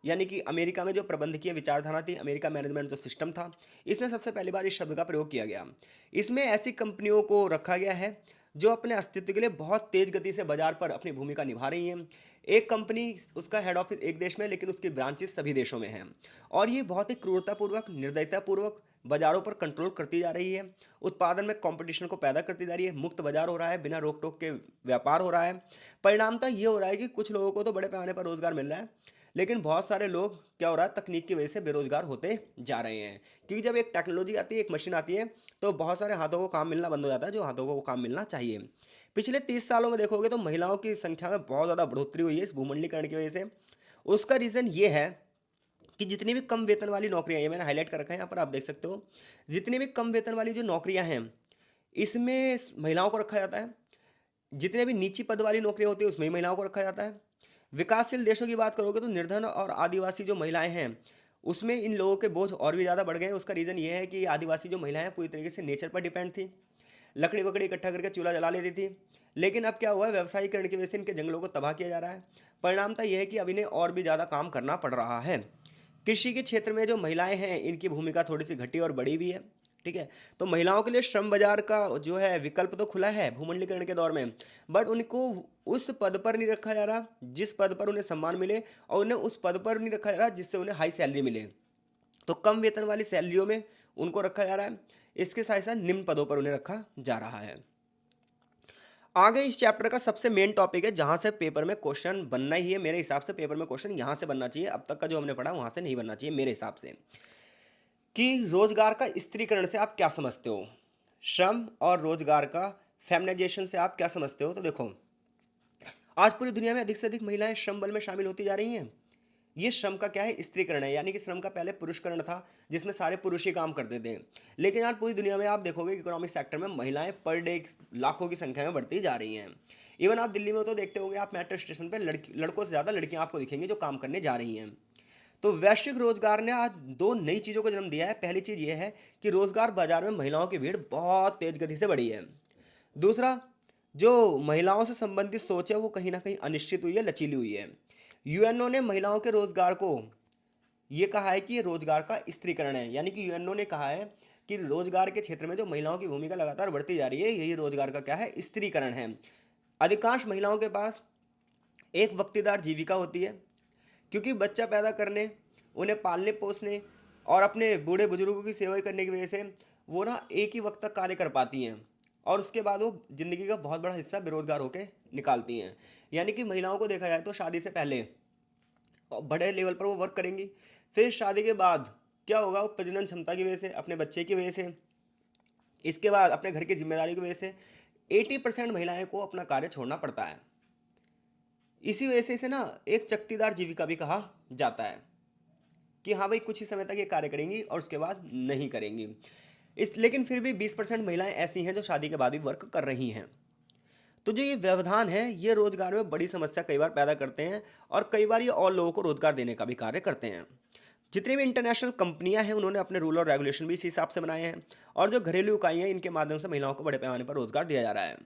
यानी कि अमेरिका में जो प्रबंधकीय विचारधारा थी, अमेरिका मैनेजमेंट जो सिस्टम था, इसने सबसे पहली बार इस शब्द का प्रयोग किया गया। इसमें ऐसी कंपनियों को रखा गया है जो अपने अस्तित्व के लिए बहुत तेज गति से बाजार पर अपनी भूमिका निभा रही हैं। एक कंपनी, उसका हेड ऑफिस एक देश में, लेकिन उसकी ब्रांचेस सभी देशों में हैं। और ये बहुत ही क्रूरतापूर्वक, निर्दयतापूर्वक बाजारों पर कंट्रोल करती जा रही है, उत्पादन में कंपटीशन को पैदा करती जा रही है, मुक्त बाजार हो रहा है, बिना रोक टोक के व्यापार हो रहा है। परिणामतः ये हो रहा है कि कुछ लोगों को तो बड़े पैमाने पर रोजगार मिल रहा है, लेकिन बहुत सारे लोग, क्या हो रहा है, तकनीक की वजह से बेरोजगार होते जा रहे हैं। क्योंकि जब एक टेक्नोलॉजी आती है, एक मशीन आती है, तो बहुत सारे हाथों को काम मिलना बंद हो जाता है, जो हाथों को काम मिलना चाहिए। पिछले 30 सालों में देखोगे तो महिलाओं की संख्या में बहुत ज़्यादा बढ़ोतरी हुई है इस भूमंडलीकरण की वजह से। उसका रीज़न ये है कि जितनी भी कम वेतन वाली नौकरियां, ये मैंने हाईलाइट कर रखा है यहाँ पर, आप देख सकते हो, जितनी भी कम वेतन वाली जो नौकरियां हैं, इसमें महिलाओं को रखा जाता है। जितने भी नीची पद वाली नौकरियां होती है उसमें भी महिलाओं को रखा जाता है। विकासशील देशों की बात करोगे तो निर्धन और आदिवासी जो महिलाएं हैं, उसमें इन लोगों के बोझ और भी ज़्यादा बढ़ गए हैं। उसका रीज़न ये है कि आदिवासी जो महिलाएं हैं पूरी तरीके से नेचर पर डिपेंड थी, लकड़ी वकड़ी इकट्ठा करके चूल्हा जला लेती थी। लेकिन अब क्या हुआ है, व्यवसायीकरण की वजह से इनके जंगलों को तबाह किया जा रहा है। परिणामतः यह है कि अब इन्हें और भी ज़्यादा काम करना पड़ रहा है। कृषि के क्षेत्र में जो महिलाएं हैं, इनकी भूमिका थोड़ी सी घटी और बड़ी भी है। ठीक है, तो महिलाओं के लिए श्रम बाजार का जो है विकल्प तो खुला है भूमंडलीकरण के दौर में, बट उनको उस पद पर नहीं रखा जा रहा जिस पद पर उन्हें सम्मान मिले, और उन्हें उस पद पर नहीं रखा जा रहा जिससे उन्हें हाई सैलरी मिले। तो कम वेतन वाली सैलरियों में उनको रखा जा रहा है, इसके साथ साथ निम्न पदों पर उन्हें रखा जा रहा है। आगे इस चैप्टर का सबसे मेन टॉपिक है, जहां से पेपर में क्वेश्चन बनना ही है। मेरे हिसाब से पेपर में क्वेश्चन यहां से बनना चाहिए, अब तक का जो हमने पढ़ा वहां से नहीं बनना चाहिए मेरे हिसाब से। कि रोजगार का स्त्रीकरण से आप क्या समझते हो, श्रम और रोजगार का फेमिनाइजेशन से आप क्या समझते हो? तो देखो, आज पूरी दुनिया में अधिक से अधिक महिलाएं श्रम बल में शामिल होती जा रही हैं। ये श्रम का क्या है, स्त्रीकरण है। यानी कि श्रम का पहले पुरुषकरण था, जिसमें सारे पुरुष ही काम करते थे। लेकिन आज पूरी दुनिया में आप देखोगे कि इकोनॉमिक सेक्टर में महिलाएं पर डे लाखों की संख्या में बढ़ती जा रही हैं। इवन आप दिल्ली में तो देखते होंगे, आप मेट्रो स्टेशन पर लड़कों से ज़्यादा लड़कियां आपको दिखेंगी जो काम करने जा रही हैं। तो वैश्विक रोजगार ने आज दो नई चीज़ों को जन्म दिया है। पहली चीज़ ये है कि रोजगार बाजार में महिलाओं की भीड़ बहुत तेज गति से बढ़ी है। दूसरा, जो महिलाओं से संबंधित सोच है वो कहीं ना कहीं अनिश्चित हुई है, लचीली हुई है। यूएनओ ने महिलाओं के रोजगार को ये कहा है कि ये रोजगार का स्त्रीकरण है। यानी कि यूएनओ ने कहा है कि रोजगार के क्षेत्र में जो महिलाओं की भूमिका लगातार बढ़ती जा रही है, यही रोजगार का क्या है, स्त्रीकरण है। अधिकांश महिलाओं के पास एक वक्तीदार जीविका होती है, क्योंकि बच्चा पैदा करने, उन्हें पालने पोसने और अपने बूढ़े बुजुर्गों की सेवा करने की वजह से वो ना एक ही वक्त तक कार्य कर पाती हैं, और उसके बाद वो ज़िंदगी का बहुत बड़ा हिस्सा बेरोजगार होकर निकालती हैं। यानी कि महिलाओं को देखा जाए तो शादी से पहले बड़े लेवल पर वो वर्क करेंगी, फिर शादी के बाद क्या होगा, वो प्रजनन क्षमता की वजह से, अपने बच्चे की वजह से, इसके बाद अपने घर की जिम्मेदारी की वजह से 80% महिलाएं को अपना कार्य छोड़ना पड़ता है। इसी वजह से इसे ना एक चक्तीदार जीविका भी कहा जाता है कि हाँ भाई, कुछ ही समय तक ये कार्य करेंगी और उसके बाद नहीं करेंगी। लेकिन फिर भी 20% महिलाएं ऐसी हैं जो शादी के बाद भी वर्क कर रही हैं। तो जो ये व्यवधान है, ये रोजगार में बड़ी समस्या कई बार पैदा करते हैं, और कई बार ये और लोगों को रोजगार देने का भी कार्य करते हैं। जितनी भी इंटरनेशनल कंपनियां हैं, उन्होंने अपने रूल और रेगुलेशन भी इसी हिसाब से बनाए हैं, और जो घरेलू इकाइयां हैं, इनके माध्यम से महिलाओं को बड़े पैमाने पर रोजगार दिया जा रहा है।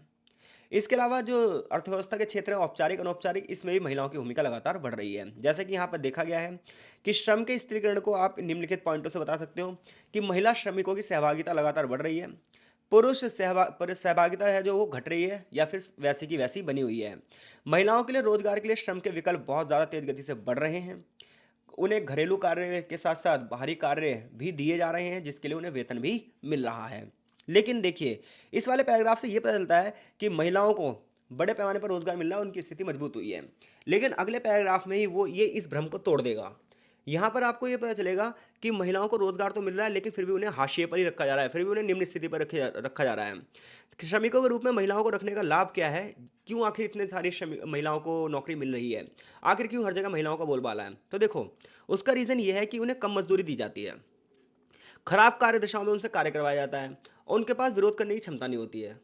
इसके अलावा जो अर्थव्यवस्था के क्षेत्र है, औपचारिक अनौपचारिक, इसमें भी महिलाओं की भूमिका लगातार बढ़ रही है। जैसे कि यहाँ पर देखा गया है कि श्रम के स्त्रीकरण को आप निम्नलिखित पॉइंटों से बता सकते हो कि महिला श्रमिकों की सहभागिता लगातार बढ़ रही है, पुरुष सहभागिता है जो वो घट रही है या फिर वैसी की वैसी बनी हुई है। महिलाओं के लिए रोजगार के लिए श्रम के विकल्प बहुत ज़्यादा तेज गति से बढ़ रहे हैं। उन्हें घरेलू कार्य के साथ साथ बाहरी कार्य भी दिए जा रहे हैं, जिसके लिए उन्हें वेतन भी मिल रहा है। लेकिन देखिए, इस वाले पैराग्राफ से ये पता चलता है कि महिलाओं को बड़े पैमाने पर रोजगार मिल रहा है, उनकी स्थिति मजबूत हुई है। लेकिन अगले पैराग्राफ में ही वो ये इस भ्रम को तोड़ देगा। यहाँ पर आपको ये पता चलेगा कि महिलाओं को रोजगार तो मिल रहा है, लेकिन फिर भी उन्हें हाशिए पर ही रखा जा रहा है, फिर भी उन्हें निम्न स्थिति पर रखा जा रहा है। श्रमिकों के रूप में महिलाओं को रखने का लाभ क्या है? क्यों आखिर इतने सारी महिलाओं को नौकरी मिल रही है? आखिर क्यों हर जगह महिलाओं का बोलबाला है? तो देखो, उसका रीज़न ये है कि उन्हें कम मजदूरी दी जाती है, खराब कार्य दिशाओं में उनसे कार्य करवाया जाता है और उनके पास विरोध करने की क्षमता नहीं होती है।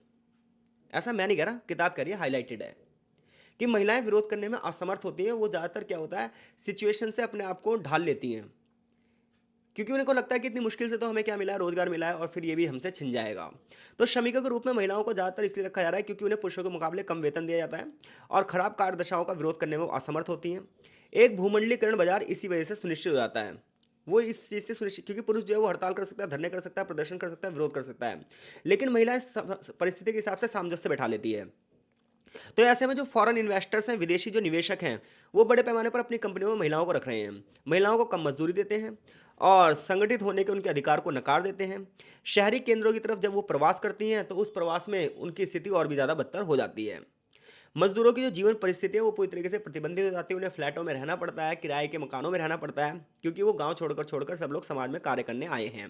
ऐसा मैं नहीं कह रहा, किताब कह रही है, हाईलाइटेड है कि महिलाएं विरोध करने में असमर्थ होती हैं। वो ज़्यादातर क्या होता है, सिचुएशन से अपने आप को ढाल लेती हैं, क्योंकि उनको लगता है कि इतनी मुश्किल से तो हमें क्या मिला है, रोजगार मिला है, और फिर ये भी हमसे छिन जाएगा। तो श्रमिकों के रूप में महिलाओं को ज़्यादातर इसलिए रखा जा रहा है क्योंकि उन्हें पुरुषों के मुकाबले कम वेतन दिया जाता है और खराब कार्य दशाओं का विरोध करने में वो असमर्थ होती हैं। एक भूमंडलीकरण बाजार इसी वजह से सुनिश्चित हो जाता है। वो इस चीज़ से सुनिश्चित, क्योंकि पुरुष जो है वो हड़ताल कर सकता है, धरने कर सकता है, प्रदर्शन कर सकता है, विरोध कर सकता है, लेकिन महिला इस परिस्थिति के हिसाब से सामंजस्य बैठा लेती है। तो ऐसे में जो फॉरेन इन्वेस्टर्स हैं, विदेशी जो निवेशक हैं, वो बड़े पैमाने पर अपनी कंपनियों में महिलाओं को रख रहे हैं। महिलाओं को कम मजदूरी देते हैं और संगठित होने के उनके अधिकार को नकार देते हैं। शहरी केंद्रों की तरफ जब वो प्रवास करती हैं तो उस प्रवास में उनकी स्थिति और भी ज़्यादा बदतर हो जाती है। मजदूरों की जो जीवन परिस्थिति है वो पूरी तरीके से प्रतिबंधित हो जाती है। उन्हें फ्लैटों में रहना पड़ता है, किराए के मकानों में रहना पड़ता है, क्योंकि वो गांव छोड़कर छोड़कर सब लोग समाज में कार्य करने आए हैं।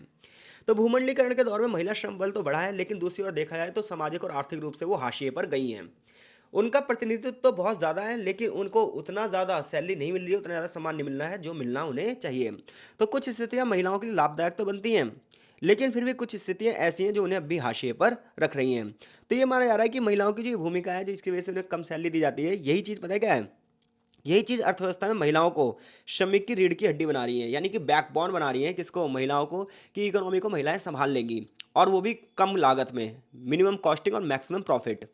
तो भूमंडलीकरण के दौर में महिला श्रम बल तो बढ़ा है, लेकिन दूसरी ओर देखा जाए तो सामाजिक और आर्थिक रूप से वो हाशिए पर गई हैं। उनका प्रतिनिधित्व तो बहुत ज़्यादा है, लेकिन उनको उतना ज़्यादा सैलरी नहीं मिल रही है, उतना ज़्यादा सम्मान नहीं मिल रहा है जो मिलना उन्हें चाहिए। तो कुछ स्थितियाँ महिलाओं के लिए लाभदायक तो बनती हैं, लेकिन फिर भी कुछ स्थितियाँ ऐसी हैं जो उन्हें अभी हाशिए पर रख रही हैं। तो ये माना जा रहा है कि महिलाओं की जो भूमिका है, जिसकी वजह से उन्हें कम सैलरी दी जाती है, यही चीज़ पता है क्या है? यही चीज़ अर्थव्यवस्था में महिलाओं को श्रमिक की रीढ़ की हड्डी बना रही है, यानी कि बैकबोन बना रही है। किसको? महिलाओं को, कि इकोनॉमी को महिलाएं संभाल लेंगी, और वो भी कम लागत में, मिनिमम कॉस्टिंग और मैक्सिमम प्रॉफिट।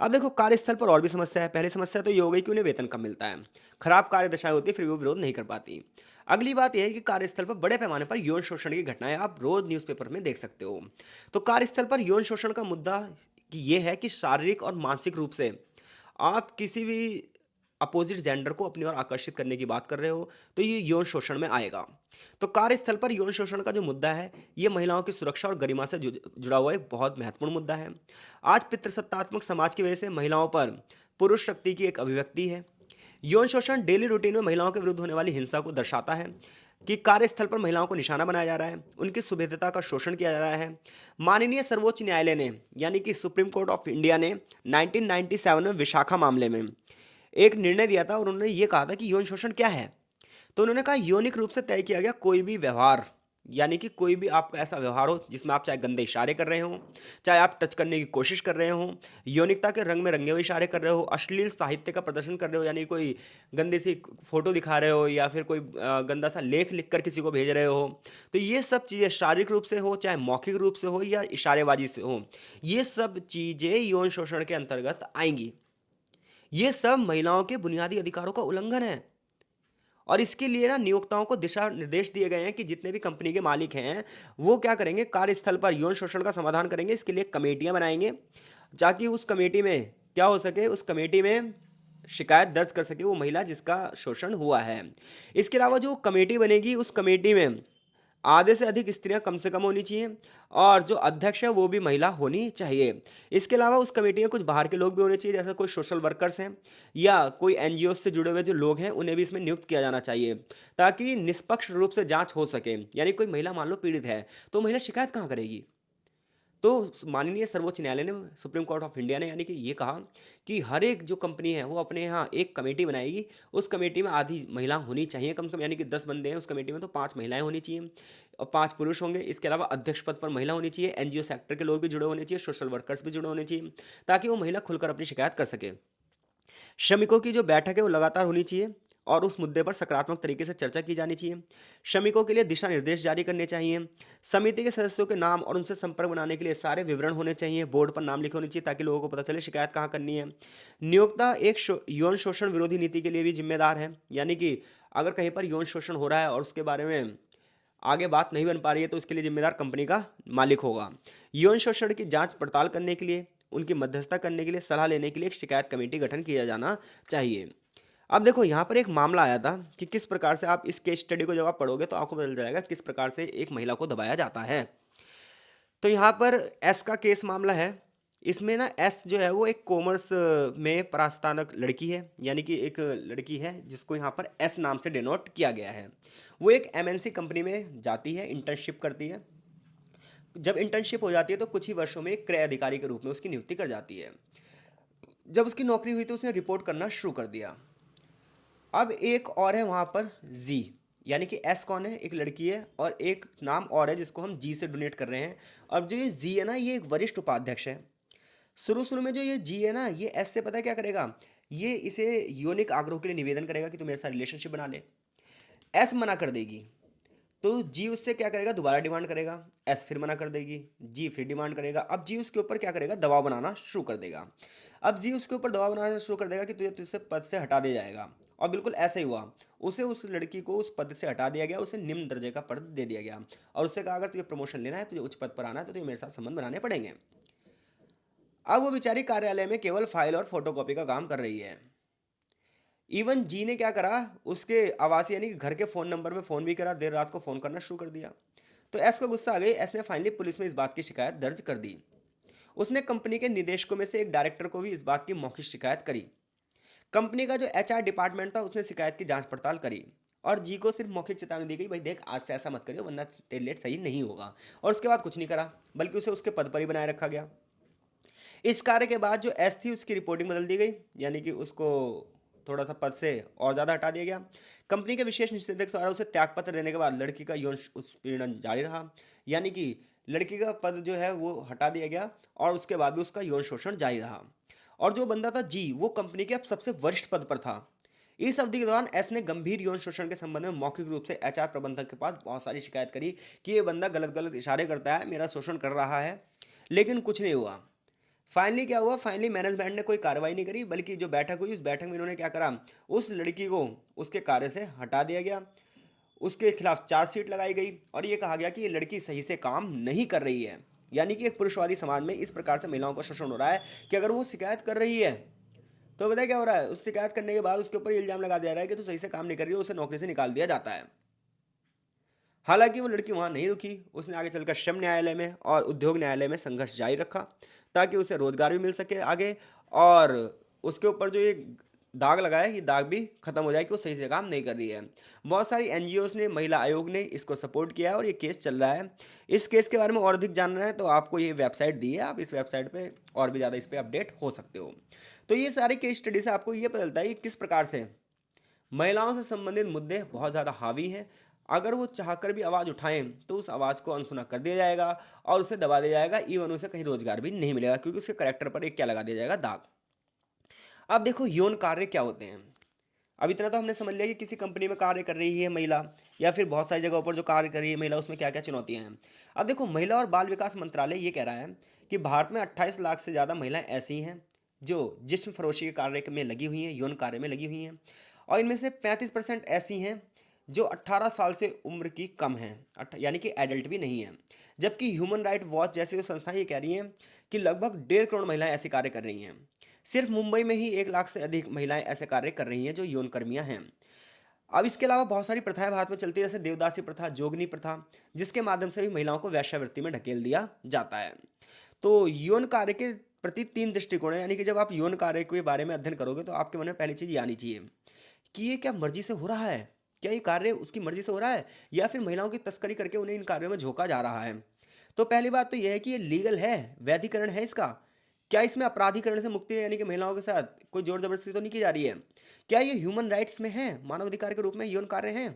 अब देखो, कार्यस्थल पर और भी समस्या है। पहली समस्या तो ये हो गई कि उन्हें वेतन कम मिलता है, खराब कार्य दशाएं होती है, फिर भी वो विरोध नहीं कर पाती। अगली बात यह है कि कार्यस्थल पर बड़े पैमाने पर यौन शोषण की घटनाएं आप रोज न्यूज़पेपर में देख सकते हो। तो कार्यस्थल पर यौन शोषण का मुद्दा कि ये है कि शारीरिक और मानसिक रूप से आप किसी भी अपोजिट जेंडर को अपनी ओर आकर्षित करने की बात कर रहे हो, तो ये यौन शोषण में आएगा। तो कार्यस्थल पर यौन शोषण का जो मुद्दा है, ये महिलाओं की सुरक्षा और गरिमा से जुड़ा हुआ एक बहुत महत्वपूर्ण मुद्दा है। आज पितृसत्तात्मक समाज की वजह से महिलाओं पर पुरुष शक्ति की एक अभिव्यक्ति है। यौन शोषण डेली रूटीन में महिलाओं के विरुद्ध होने वाली हिंसा को दर्शाता है कि कार्यस्थल पर महिलाओं को निशाना बनाया जा रहा है, उनकी सुभेद्यता का शोषण किया जा रहा है। माननीय सर्वोच्च न्यायालय ने, यानी कि सुप्रीम कोर्ट ऑफ इंडिया ने 1997 में विशाखा मामले में एक निर्णय दिया था और उन्होंने ये कहा था कि यौन शोषण क्या है। तो उन्होंने कहा, यौनिक रूप से तय किया गया कोई भी व्यवहार, यानी कि कोई भी आपका ऐसा व्यवहार हो जिसमें आप चाहे गंदे इशारे कर रहे हो, चाहे आप टच करने की कोशिश कर रहे हो, यौनिकता के रंग में रंगे हुए इशारे कर रहे हो, अश्लील साहित्य का प्रदर्शन कर रहे हो, यानी कोई गंदी सी फोटो दिखा रहे हो, या फिर कोई गंदा सा लेख लिखकर किसी को भेज रहे हो। तो ये सब चीज़ें शारीरिक रूप से हो, चाहे मौखिक रूप से हो, या इशारेबाजी से हो, ये सब चीज़ें यौन शोषण के अंतर्गत आएंगी। ये सब महिलाओं के बुनियादी अधिकारों का उल्लंघन है। और इसके लिए ना नियोक्ताओं को दिशा निर्देश दिए गए हैं कि जितने भी कंपनी के मालिक हैं, वो क्या करेंगे, कार्यस्थल पर यौन शोषण का समाधान करेंगे। इसके लिए कमेटियां बनाएंगे, ताकि उस कमेटी में क्या हो सके, उस कमेटी में शिकायत दर्ज कर सके वो महिला जिसका शोषण हुआ है। इसके अलावा जो कमेटी बनेगी, उस कमेटी में आधे से अधिक स्त्रियां कम से कम होनी चाहिए, और जो अध्यक्ष है वो भी महिला होनी चाहिए। इसके अलावा उस कमेटी में कुछ बाहर के लोग भी होने चाहिए, जैसे कोई सोशल वर्कर्स हैं या कोई एनजीओ से जुड़े हुए जो लोग हैं, उन्हें भी इसमें नियुक्त किया जाना चाहिए, ताकि निष्पक्ष रूप से जांच हो सके। यानी कोई महिला मान लो पीड़ित है, तो महिला शिकायत कहाँ करेगी? तो माननीय सर्वोच्च न्यायालय ने, सुप्रीम कोर्ट ऑफ इंडिया ने, यानी कि ये कहा कि हर एक जो कंपनी है वो अपने यहाँ एक कमेटी बनाएगी। उस कमेटी में आधी महिला होनी चाहिए कम से कम, यानी कि 10 बंदे हैं उस कमेटी में, तो 5 महिलाएं होनी चाहिए और 5 पुरुष होंगे। इसके अलावा अध्यक्ष पद पर महिला होनी चाहिए, एनजीओ सेक्टर के लोग भी जुड़े होने चाहिए, सोशल वर्कर्स भी जुड़े होने चाहिए, ताकि वो महिला खुलकर अपनी शिकायत कर सके। श्रमिकों की जो बैठक है वो लगातार होनी चाहिए और उस मुद्दे पर सकारात्मक तरीके से चर्चा की जानी चाहिए। श्रमिकों के लिए दिशा निर्देश जारी करने चाहिए। समिति के सदस्यों के नाम और उनसे संपर्क बनाने के लिए सारे विवरण होने चाहिए, बोर्ड पर नाम लिखे होने चाहिए, ताकि लोगों को पता चले शिकायत कहाँ करनी है। नियोक्ता एक यौन शोषण विरोधी नीति के लिए भी जिम्मेदार है, यानी कि अगर कहीं पर यौन शोषण हो रहा है और उसके बारे में आगे बात नहीं बन पा रही है, तो इसके लिए जिम्मेदार कंपनी का मालिक होगा। यौन शोषण की जांच पड़ताल करने के लिए, उनकी मध्यस्थता करने के लिए, सलाह लेने के लिए एक शिकायत कमेटी गठन किया जाना चाहिए। अब देखो, यहाँ पर एक मामला आया था कि किस प्रकार से आप इस केस स्टडी को जब आप पढ़ोगे तो आपको पता जाएगा किस प्रकार से एक महिला को दबाया जाता है। तो यहाँ पर एस का केस मामला है। इसमें ना एस जो है वो एक कॉमर्स में प्रस्तावक लड़की है, यानी कि एक लड़की है जिसको यहाँ पर एस नाम से डिनोट किया गया है। वो एक एमएनसी कंपनी में जाती है, इंटर्नशिप करती है। जब इंटर्नशिप हो जाती है तो कुछ ही वर्षों में एक क्रय अधिकारी के रूप में उसकी नियुक्ति कर जाती है। जब उसकी नौकरी हुई तो उसने रिपोर्ट करना शुरू कर दिया। अब एक और है वहाँ पर जी, यानी कि एस कौन है, एक लड़की है, और एक नाम और है जिसको हम जी से डोनेट कर रहे हैं। अब जो ये जी है ना, ये एक वरिष्ठ उपाध्यक्ष है। शुरू शुरू में जो ये जी है ना, ये एस से पता है क्या करेगा, ये इसे यौनिक आग्रह के लिए निवेदन करेगा कि तू मेरे साथ रिलेशनशिप बना ले। एस मना कर देगी तो जी उससे क्या करेगा, दोबारा डिमांड करेगा। एस फिर मना कर देगी, जी फिर डिमांड करेगा। अब जी उसके ऊपर क्या करेगा, दबाव बनाना शुरू कर देगा। अब जी उसके ऊपर दबाव बनाना शुरू कर देगा कि तुझे तुझसे पद से हटा दिया जाएगा। और बिल्कुल ऐसा ही हुआ। उसे, उस लड़की को उस पद से हटा दिया गया, उसे निम्न दर्जे का पद दे दिया गया और उससे कहा अगर तुझे प्रमोशन लेना है, तुझे उच्च पद पर आना है, तो तुझे मेरे साथ संबंध बनाने पड़ेंगे। अब वो बेचारी कार्यालय में केवल फाइल और फोटोकॉपी का काम कर रही है। इवन जी ने क्या करा, उसके आवास यानी कि घर के फ़ोन नंबर पे फ़ोन भी करा, देर रात को फ़ोन करना शुरू कर दिया। तो एस को गुस्सा आ गई। एस ने फाइनली पुलिस में इस बात की शिकायत दर्ज कर दी। उसने कंपनी के निदेशकों में से एक डायरेक्टर को भी इस बात की मौखिक शिकायत करी। कंपनी का जो एचआर डिपार्टमेंट था उसने शिकायत की जांच पड़ताल करी और जी को सिर्फ मौखिक चेतावनी दी गई, भाई देख आज से ऐसा मत करियो वरना तेरे लिए सही नहीं होगा। और उसके बाद कुछ नहीं करा, बल्कि उसे उसके पद पर ही बनाए रखा गया। इस कार्य के बाद जो एस थी उसकी रिपोर्टिंग बदल दी गई, यानी कि उसको थोड़ा सा पद से और ज़्यादा हटा दिया गया। कंपनी के विशेष निषेधक द्वारा उसे त्यागपत्र देने के बाद लड़की का यौन उत्पीड़न जारी रहा, यानी कि लड़की का पद जो है वो हटा दिया गया और उसके बाद भी उसका यौन शोषण जारी रहा। और जो बंदा था जी, वो कंपनी के अब सबसे वरिष्ठ पद पर था। इस अवधि के दौरान एस ने गंभीर यौन शोषण के संबंध में मौखिक रूप से एचआर प्रबंधक के पास बहुत सारी शिकायत करी कि ये बंदा गलत गलत इशारे करता है, मेरा शोषण कर रहा है, लेकिन कुछ नहीं हुआ। फाइनली क्या हुआ, फाइनली मैनेजमेंट ने कोई कार्रवाई नहीं करी, बल्कि जो बैठक हुई उस बैठक में इन्होंने क्या करा, उस लड़की को उसके कार्य से हटा दिया गया। उसके खिलाफ चार्जशीट लगाई गई और ये कहा गया कि ये लड़की सही से काम नहीं कर रही है। यानी कि एक पुरुषवादी समाज में इस प्रकार से महिलाओं का शोषण हो रहा है कि अगर वो शिकायत कर रही है तो बताया क्या हो रहा है, उस शिकायत करने के बाद उसके ऊपर इल्जाम लगा दिया रहा है कि तू सही से काम नहीं कर रही है, उसे नौकरी से निकाल दिया जाता है। हालांकि वो लड़की वहां नहीं रुकी, उसने आगे चलकर श्रम न्यायालय में और उद्योग न्यायालय में संघर्ष जारी रखा ताकि उसे रोजगार भी मिल सके आगे, और उसके ऊपर जो ये दाग लगाया, ये दाग भी खत्म हो जाए कि वो सही से काम नहीं कर रही है। बहुत सारी एनजीओज ने, महिला आयोग ने इसको सपोर्ट किया है और ये केस चल रहा है। इस केस के बारे में और अधिक जानना है तो आपको ये वेबसाइट दी है, आप इस वेबसाइट पे और भी ज़्यादा इस पर अपडेट हो सकते हो। तो ये सारी केस स्टडी से आपको ये पता चलता है कि किस प्रकार से महिलाओं से संबंधित मुद्दे बहुत ज़्यादा हावी हैं। अगर वो चाहकर भी आवाज़ उठाएं तो उस आवाज़ को अनसुना कर दिया जाएगा और उसे दबा दिया जाएगा, इवन उसे कहीं रोजगार भी नहीं मिलेगा क्योंकि उसके करेक्टर पर एक क्या लगा दिया जाएगा, दाग। अब देखो यौन कार्य क्या होते हैं। अब इतना तो हमने समझ लिया कि किसी कंपनी में कार्य कर रही है महिला, या फिर बहुत सारी जगहों पर जो कार्य कर रही है महिला, उसमें क्या क्या चुनौतियां हैं। अब देखो, महिला और बाल विकास मंत्रालय ये कह रहा है कि भारत में 28 लाख से ज़्यादा महिलाएं ऐसी हैं जो जिस्म फरोशी के कार्य में लगी हुई हैं, यौन कार्य में लगी हुई हैं। और इनमें से 35% ऐसी हैं जो 18 साल से उम्र की कम हैं, यानी कि एडल्ट भी नहीं है। जबकि ह्यूमन राइट वॉच जैसी जो संस्थाएं ये कह रही हैं कि लगभग 1.5 करोड़ महिलाएं ऐसे कार्य कर रही हैं। सिर्फ मुंबई में ही 1 लाख से अधिक महिलाएं ऐसे कार्य कर रही हैं जो यौन कर्मियां हैं। अब इसके अलावा बहुत सारी प्रथाएं भारत में चलती है, जैसे देवदासी प्रथा, जोगनी प्रथा, जिसके माध्यम से भी महिलाओं को वेश्यावृत्ति में ढकेल दिया जाता है। तो यौन कार्य के प्रति 3 दृष्टिकोण है, यानी कि जब आप यौन कार्य के बारे में अध्ययन करोगे तो आपके मन में पहली चीज़ ये आनी चाहिए कि ये क्या मर्जी से हो रहा है, क्या ये कार्य उसकी मर्जी से हो रहा है, या फिर महिलाओं की तस्करी करके उन्हें इन कार्यों में झोंका जा रहा है। तो पहली बात तो यह है कि ये लीगल है, वैधिकरण है इसका। क्या इसमें अपराधीकरण से मुक्ति है, यानी कि महिलाओं के साथ कोई जोर जबरदस्ती तो नहीं की जा रही है। क्या ये ह्यूमन राइट्स में है, मानव अधिकार के रूप में यौन कार्य है।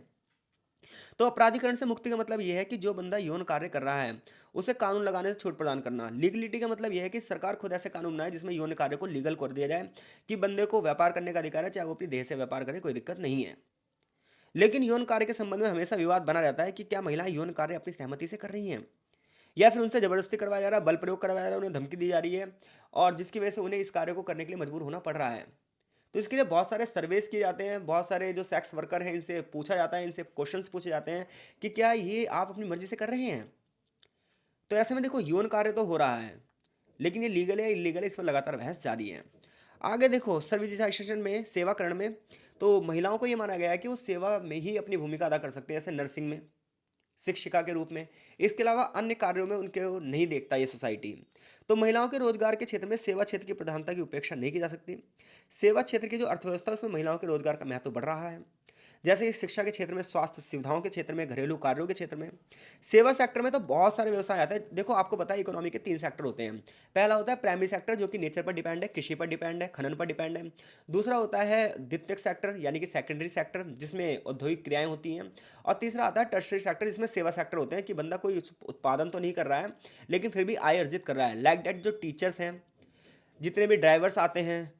तो अपराधीकरण से मुक्ति का मतलब यह है कि जो बंदा यौन कार्य कर रहा है उसे कानून लगाने से छूट प्रदान करना। लीगलिटी का मतलब यह है कि सरकार खुद ऐसे कानून बनाए जिसमें यौन कार्य को लीगल कर दिया जाए कि बंदे को व्यापार करने का अधिकार है, चाहे वो अपनी देह से व्यापार करे, कोई दिक्कत नहीं है। लेकिन यौन कार्य के संबंध में हमेशा विवाद बना रहता है कि क्या महिलाएं यौन कार्य अपनी सहमति से कर रही हैं, या फिर उनसे जबरदस्ती करवाया जा रहा है, बल प्रयोग करवाया जा रहा है, उन्हें धमकी दी जा रही है, और जिसकी वजह से उन्हें इस कार्य को करने के लिए मजबूर होना पड़ रहा है। तो इसके लिए बहुत सारे सर्वेस किए जाते हैं, बहुत सारे जो सेक्स वर्कर हैं इनसे पूछा जाता है, इनसे क्वेश्चंस पूछे जाते हैं कि क्या ये आप अपनी मर्जी से कर रहे हैं। तो ऐसे में देखो, यौन कार्य तो हो रहा है, लेकिन ये लीगल है इलीगल है, इस पर लगातार बहस जारी है। आगे देखो, सर्विसाइजेशन में, सेवाकरण में, तो महिलाओं को ये माना गया है कि वो सेवा में ही अपनी भूमिका अदा कर सकते हैं, जैसे नर्सिंग में, शिक्षिका के रूप में। इसके अलावा अन्य कार्यों में उनको नहीं देखता ये सोसाइटी। तो महिलाओं के रोजगार के क्षेत्र में सेवा क्षेत्र की प्रधानता की उपेक्षा नहीं की जा सकती। सेवा क्षेत्र की जो अर्थव्यवस्था है उसमें महिलाओं के रोजगार का महत्व बढ़ रहा है। जैसे कि शिक्षा के क्षेत्र में, स्वास्थ्य सुविधाओं के क्षेत्र में, घरेलू कार्यों के क्षेत्र में। सेवा सेक्टर में तो बहुत सारे व्यवसाय आते हैं। देखो आपको पता है इकोनॉमी के 3 सेक्टर होते हैं। पहला होता है प्राइमरी सेक्टर जो कि नेचर पर डिपेंड है, कृषि पर डिपेंड है, खनन पर डिपेंड है। दूसरा होता है द्वितीयक सेक्टर यानी कि सेकेंडरी सेक्टर जिसमें औद्योगिक क्रियाएँ होती हैं। और तीसरा आता है टर्शियरी सेक्टर जिसमें सेवा सेक्टर होते हैं कि बंदा कोई उत्पादन तो नहीं कर रहा है, लेकिन फिर भी आय अर्जित कर रहा है। लाइक दैट जो टीचर्स हैं, जितने भी ड्राइवर्स आते हैं,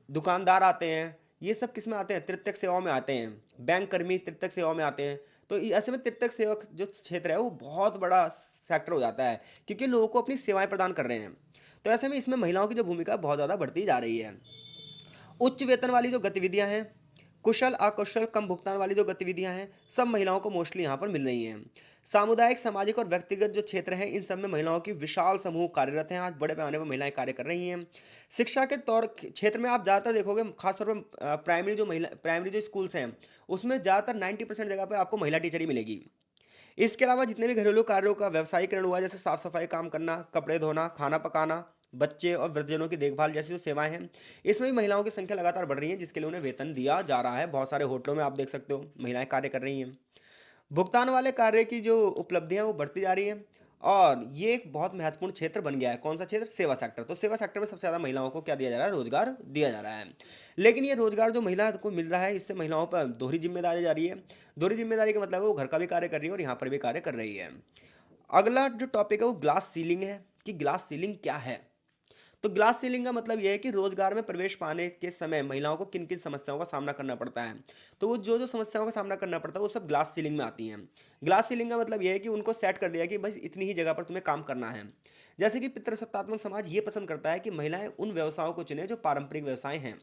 दुकानदार आते हैं, ये सब किस में आते हैं? तृतीयक सेवाओं में आते हैं। बैंक कर्मी तृतीयक सेवाओं में आते हैं। तो ऐसे में तृतीयक सेवा जो क्षेत्र है वो बहुत बड़ा सेक्टर हो जाता है क्योंकि लोगों को अपनी सेवाएं प्रदान कर रहे हैं। तो ऐसे में इसमें महिलाओं की जो भूमिका है बहुत ज़्यादा बढ़ती जा रही है। उच्च वेतन वाली जो गतिविधियां हैं, कुशल अकुशल कम भुगतान वाली जो गतिविधियां हैं, सब महिलाओं को मोस्टली यहाँ पर मिल रही हैं। सामुदायिक, सामाजिक और व्यक्तिगत जो क्षेत्र हैं इन सब में महिलाओं की विशाल समूह कार्यरत हैं। आज बड़े पैमाने पर महिलाएं कार्य कर रही हैं। शिक्षा के तौर क्षेत्र में आप ज़्यादातर देखोगे, खासतौर पर प्राइमरी जो स्कूल्स हैं उसमें ज़्यादातर 90% जगह पर आपको महिला टीचर ही मिलेगी। इसके अलावा जितने भी घरेलू कार्यों का व्यवसायीकरण हुआ, जैसे साफ सफाई काम करना, कपड़े धोना, खाना पकाना, बच्चे और वृद्धजनों की देखभाल जैसी जो सेवाएं हैं, इसमें भी महिलाओं की संख्या लगातार बढ़ रही है जिसके लिए उन्हें वेतन दिया जा रहा है। बहुत सारे होटलों में आप देख सकते हो महिलाएं कार्य कर रही हैं। भुगतान वाले कार्य की जो उपलब्धियां वो बढ़ती जा रही हैं। और ये एक बहुत महत्वपूर्ण क्षेत्र बन गया है। कौन सा क्षेत्र? सेवा सेक्टर। तो सेवा सेक्टर में सबसे ज़्यादा महिलाओं को क्या दिया जा रहा है? रोजगार दिया जा रहा है। लेकिन ये रोजगार जो महिला को मिल रहा है इससे महिलाओं पर दोहरी जिम्मेदारी जा रही है। दोहरी जिम्मेदारी का मतलब है वो घर का भी कार्य कर रही है और यहाँ पर भी कार्य कर रही है। अगला जो टॉपिक है वो ग्लास सीलिंग है कि ग्लास सीलिंग क्या है। तो ग्लास सीलिंग का मतलब यह है कि रोजगार में प्रवेश पाने के समय महिलाओं को किन किन समस्याओं का सामना करना पड़ता है। तो वो जो जो समस्याओं का सामना करना पड़ता है वो सब ग्लास सीलिंग में आती हैं। ग्लास सीलिंग का मतलब यह है कि उनको सेट कर दिया कि बस इतनी ही जगह पर तुम्हें काम करना है। जैसे कि पितृसत्तात्मक समाज ये पसंद करता है कि महिलाएं उन व्यवसायों को चुने जो पारंपरिक व्यवसाय हैं।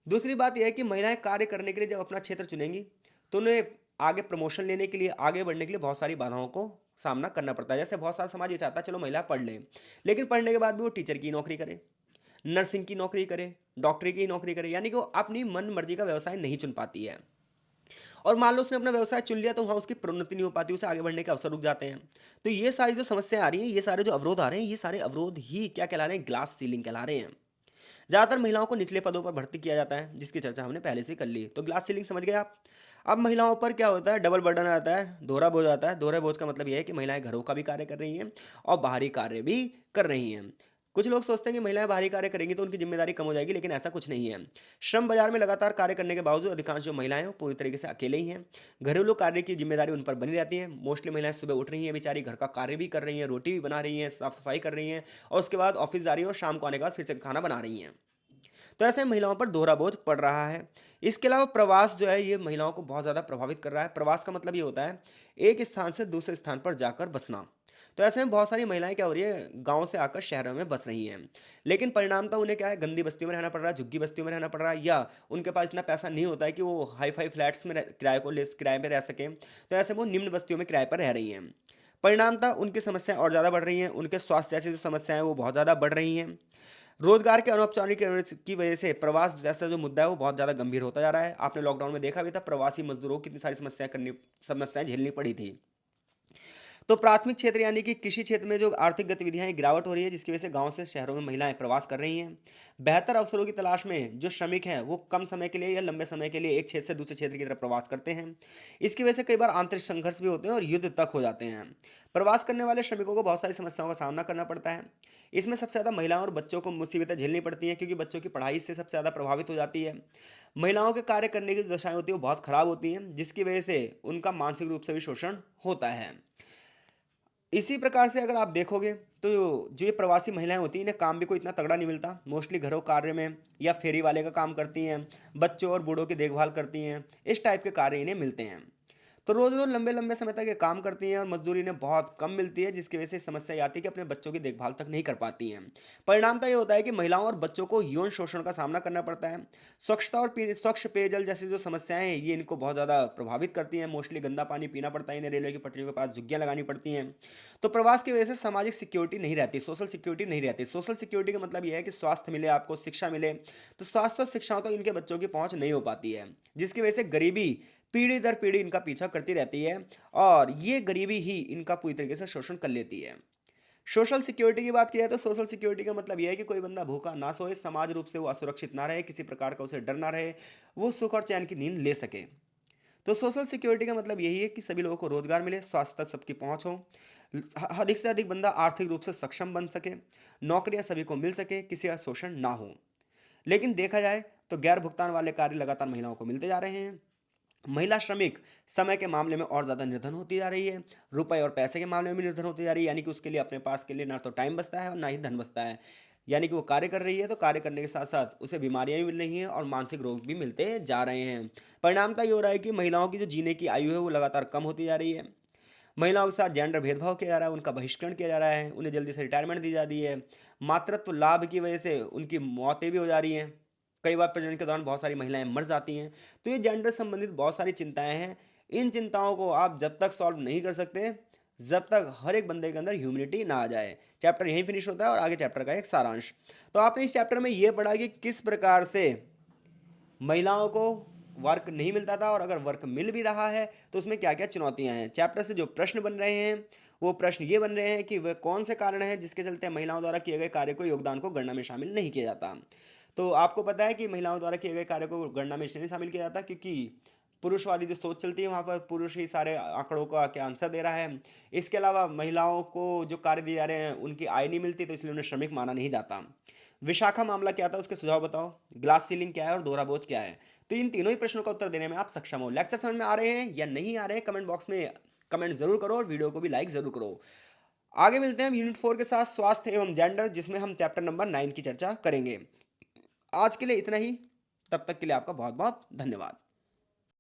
दूसरी बात यह है कि महिलाएं कार्य करने के लिए जब अपना क्षेत्र चुनेंगी तो उन्हें आगे प्रमोशन लेने के लिए, आगे बढ़ने के लिए बहुत सारी बाधाओं को सामना करना पड़ता है। जैसे बहुत सारा समाज ये चाहता है चलो महिला पढ़ लें, लेकिन पढ़ने के बाद भी वो टीचर की नौकरी करे, नर्सिंग की नौकरी करे, डॉक्टरी की नौकरी करे, यानी कि वो अपनी मन मर्जी का व्यवसाय नहीं चुन पाती है। और मान लो उसने अपना व्यवसाय चुन लिया तो वहाँ उसकी प्रोन्नति नहीं हो पाती, उसे आगे बढ़ने के अवसर रुक जाते हैं। तो ये सारी जो समस्याएं आ रही हैं, ये सारे जो अवरोध आ रहे हैं, ये सारे अवरोध ही क्या कहला रहे हैं? ग्लास सीलिंग कहला रहे हैं। ज़्यादातर महिलाओं को निचले पदों पर भर्ती किया जाता है जिसकी चर्चा हमने पहले से ही कर ली। तो ग्लास सीलिंग समझ गए आप। अब महिलाओं पर क्या होता है? डबल बर्डन आता है, दोहरा बोझ आता है। दोहरे बोझ का मतलब यह है कि महिलाएं घरों का भी कार्य कर रही हैं और बाहरी कार्य भी कर रही हैं। कुछ लोग सोचते हैं कि महिलाएं बाहरी कार्य करेंगी तो उनकी जिम्मेदारी कम हो जाएगी, लेकिन ऐसा कुछ नहीं है। श्रम बाजार में लगातार कार्य करने के बावजूद अधिकांश जो महिलाएं हैं वो पूरी तरीके से अकेले ही हैं। घरेलू कार्य की जिम्मेदारी उन पर बनी रहती है। मोस्टली महिलाएं सुबह उठ रही हैं, बेचारी घर का कार्य भी कर रही हैं, रोटी भी बना रही हैं, साफ सफाई कर रही हैं और उसके बाद ऑफिस जा रही हैं और शाम को आने के बाद फिर से खाना बना रही हैं। तो ऐसे महिलाओं पर दोहरा बोझ पड़ रहा है। इसके अलावा प्रवास जो है ये महिलाओं को बहुत ज़्यादा प्रभावित कर रहा है। प्रवास का मतलब ये होता है एक स्थान से दूसरे स्थान पर जाकर बसना। तो ऐसे में बहुत सारी महिलाएं क्या हो रही है? गांव से आकर शहरों में बस रही हैं, लेकिन परिणामतः उन्हें क्या है? गंदी बस्तियों में रहना पड़ रहा है, झुग्गी बस्तियों में रहना पड़ रहा है, या उनके पास इतना पैसा नहीं होता है कि वो हाई फाई फ्लैट्स में किराए पर रह सकें। तो ऐसे वो निम्न बस्तियों में किराए पर रह रही हैं। परिणामतः उनकी समस्याएं और ज़्यादा बढ़ रही हैं। उनके स्वास्थ्य जैसी जो समस्याएं हैं वो बहुत ज़्यादा बढ़ रही हैं। रोजगार के अनौपचारिक की वजह से प्रवास जैसा जो मुद्दा है वो बहुत ज़्यादा गंभीर होता जा रहा है। आपने लॉकडाउन में देखा भी था प्रवासी मजदूरों को कितनी सारी समस्याएं झेलनी पड़ी थी। तो प्राथमिक क्षेत्र यानी कि कृषि क्षेत्र में जो आर्थिक गतिविधियां हैं, गिरावट हो रही है जिसकी वजह से गांव से शहरों में महिलाएं प्रवास कर रही हैं। बेहतर अवसरों की तलाश में जो श्रमिक हैं वो कम समय के लिए या लंबे समय के लिए एक क्षेत्र से दूसरे क्षेत्र की तरफ प्रवास करते हैं। इसकी वजह से कई बार आंतरिक संघर्ष भी होते हैं और युद्ध तक हो जाते हैं। प्रवास करने वाले श्रमिकों को बहुत सारी समस्याओं का सामना करना पड़ता है। इसमें सबसे ज़्यादा महिलाओं और बच्चों को मुसीबतें झेलनी पड़ती हैं क्योंकि बच्चों की पढ़ाई से सबसे ज़्यादा प्रभावित हो जाती है। महिलाओं के कार्य करने की जो दशाएं होती हैं वो बहुत खराब होती हैं जिसकी वजह से उनका मानसिक रूप से भी शोषण होता है। इसी प्रकार से अगर आप देखोगे तो जो ये प्रवासी महिलाएं होती हैं इन्हें काम भी कोई इतना तगड़ा नहीं मिलता। मोस्टली घरों कार्य में या फेरी वाले का काम करती हैं, बच्चों और बूढ़ों की देखभाल करती हैं, इस टाइप के कार्य इन्हें मिलते हैं। तो रोज रोज लंबे लंबे समय तक ये काम करती हैं और मजदूरी इन्हें बहुत कम मिलती है जिसकी वजह से समस्या ये आती है कि अपने बच्चों की देखभाल तक नहीं कर पाती हैं। परिणामतः ये होता है कि महिलाओं और बच्चों को यौन शोषण का सामना करना पड़ता है। स्वच्छता और स्वच्छ पेयजल जैसी जो समस्याएं हैं ये इनको बहुत ज़्यादा प्रभावित करती हैं। मोस्टली गंदा पानी पीना पड़ता है इन्हें, रेलवे की पटरियों के पास झुग्गियां लगानी पड़ती हैं। तो प्रवास की वजह से सामाजिक सिक्योरिटी नहीं रहती, सोशल सिक्योरिटी नहीं रहती। सोशल सिक्योरिटी का मतलब यह है कि स्वास्थ्य मिले, आपको शिक्षा मिले। तो स्वास्थ्य और शिक्षाओं तक इनके बच्चों की पहुंच नहीं हो पाती है जिसकी वजह से गरीबी पीढ़ी दर पीढ़ी इनका पीछा करती रहती है और ये गरीबी ही इनका पूरी तरीके से शोषण कर लेती है। सोशल सिक्योरिटी की बात की जाए तो सोशल सिक्योरिटी का मतलब यह है कि कोई बंदा भूखा ना सोए, समाज रूप से वो असुरक्षित ना रहे, किसी प्रकार का उसे डर ना रहे, वो सुख और चैन की नींद ले सके। तो सोशल सिक्योरिटी का मतलब यही है कि सभी लोगों को रोजगार मिले, स्वास्थ्य तक सबकी पहुंच हो, अधिक से अधिक बंदा आर्थिक रूप से सक्षम बन सके, नौकरियां सभी को मिल सके, किसी का शोषण ना हो। लेकिन देखा जाए तो गैर भुगतान वाले कार्य लगातार महिलाओं को मिलते जा रहे हैं। महिला श्रमिक समय के मामले में और ज़्यादा निर्धन होती जा रही है, रुपए और पैसे के मामले में भी निर्धन होती जा रही है, यानी कि उसके लिए अपने पास के लिए ना तो टाइम बचता है और ना ही धन बचता है। यानी कि वो कार्य कर रही है तो कार्य करने के साथ साथ उसे बीमारियां भी मिल रही हैं और मानसिक रोग भी मिलते जा रहे हैं। परिणामतः ये हो रहा है कि महिलाओं की जो जीने की आयु है वो लगातार कम होती जा रही है। महिलाओं के साथ जेंडर भेदभाव किया जा रहा है, उनका बहिष्करण किया जा रहा है, उन्हें जल्दी से रिटायरमेंट दी जाती है। मातृत्व लाभ की वजह से उनकी मौतें भी हो जा रही हैं। कई बार प्रजनन के दौरान बहुत सारी महिलाएं मर जाती हैं। तो ये जेंडर संबंधित बहुत सारी चिंताएं हैं। इन चिंताओं को आप जब तक सॉल्व नहीं कर सकते, जब तक हर एक बंदे के अंदर ह्यूमनिटी ना आ जाए। चैप्टर यहीं फिनिश होता है और आगे चैप्टर का एक सारांश। तो आपने इस चैप्टर में ये पढ़ा कि किस प्रकार से महिलाओं को वर्क नहीं मिलता था और अगर वर्क मिल भी रहा है तो उसमें क्या क्या चुनौतियां हैं। चैप्टर से जो प्रश्न बन रहे हैं वो प्रश्न ये बन रहे हैं कि वह कौन से कारण हैं जिसके चलते महिलाओं द्वारा किए गए कार्य को योगदान को गणना में शामिल नहीं किया जाता। तो आपको पता है कि महिलाओं द्वारा किए गए कार्य को गणना में इसलिए नहीं शामिल किया जाता क्योंकि पुरुषवादी जो सोच चलती है वहाँ पर पुरुष ही सारे आंकड़ों का क्या आंसर दे रहा है। इसके अलावा महिलाओं को जो कार्य दिए जा रहे हैं उनकी आय नहीं मिलती तो इसलिए उन्हें श्रमिक माना नहीं जाता। विशाखा मामला क्या था उसके सुझाव बताओ। ग्लास सीलिंग क्या है और दोहरा बोझ क्या है। तो इन तीनों ही प्रश्नों का उत्तर देने में आप सक्षम हो। लेक्चर समझ में आ रहे हैं या नहीं आ रहे हैं, कमेंट बॉक्स में कमेंट जरूर करो और वीडियो को भी लाइक जरूर करो। आगे मिलते हैं हम यूनिट 4 के साथ स्वास्थ्य एवं जेंडर, जिसमें हम चैप्टर नंबर 9 की चर्चा करेंगे। आज के लिए इतना ही। तब तक के लिए आपका बहुत बहुत धन्यवाद।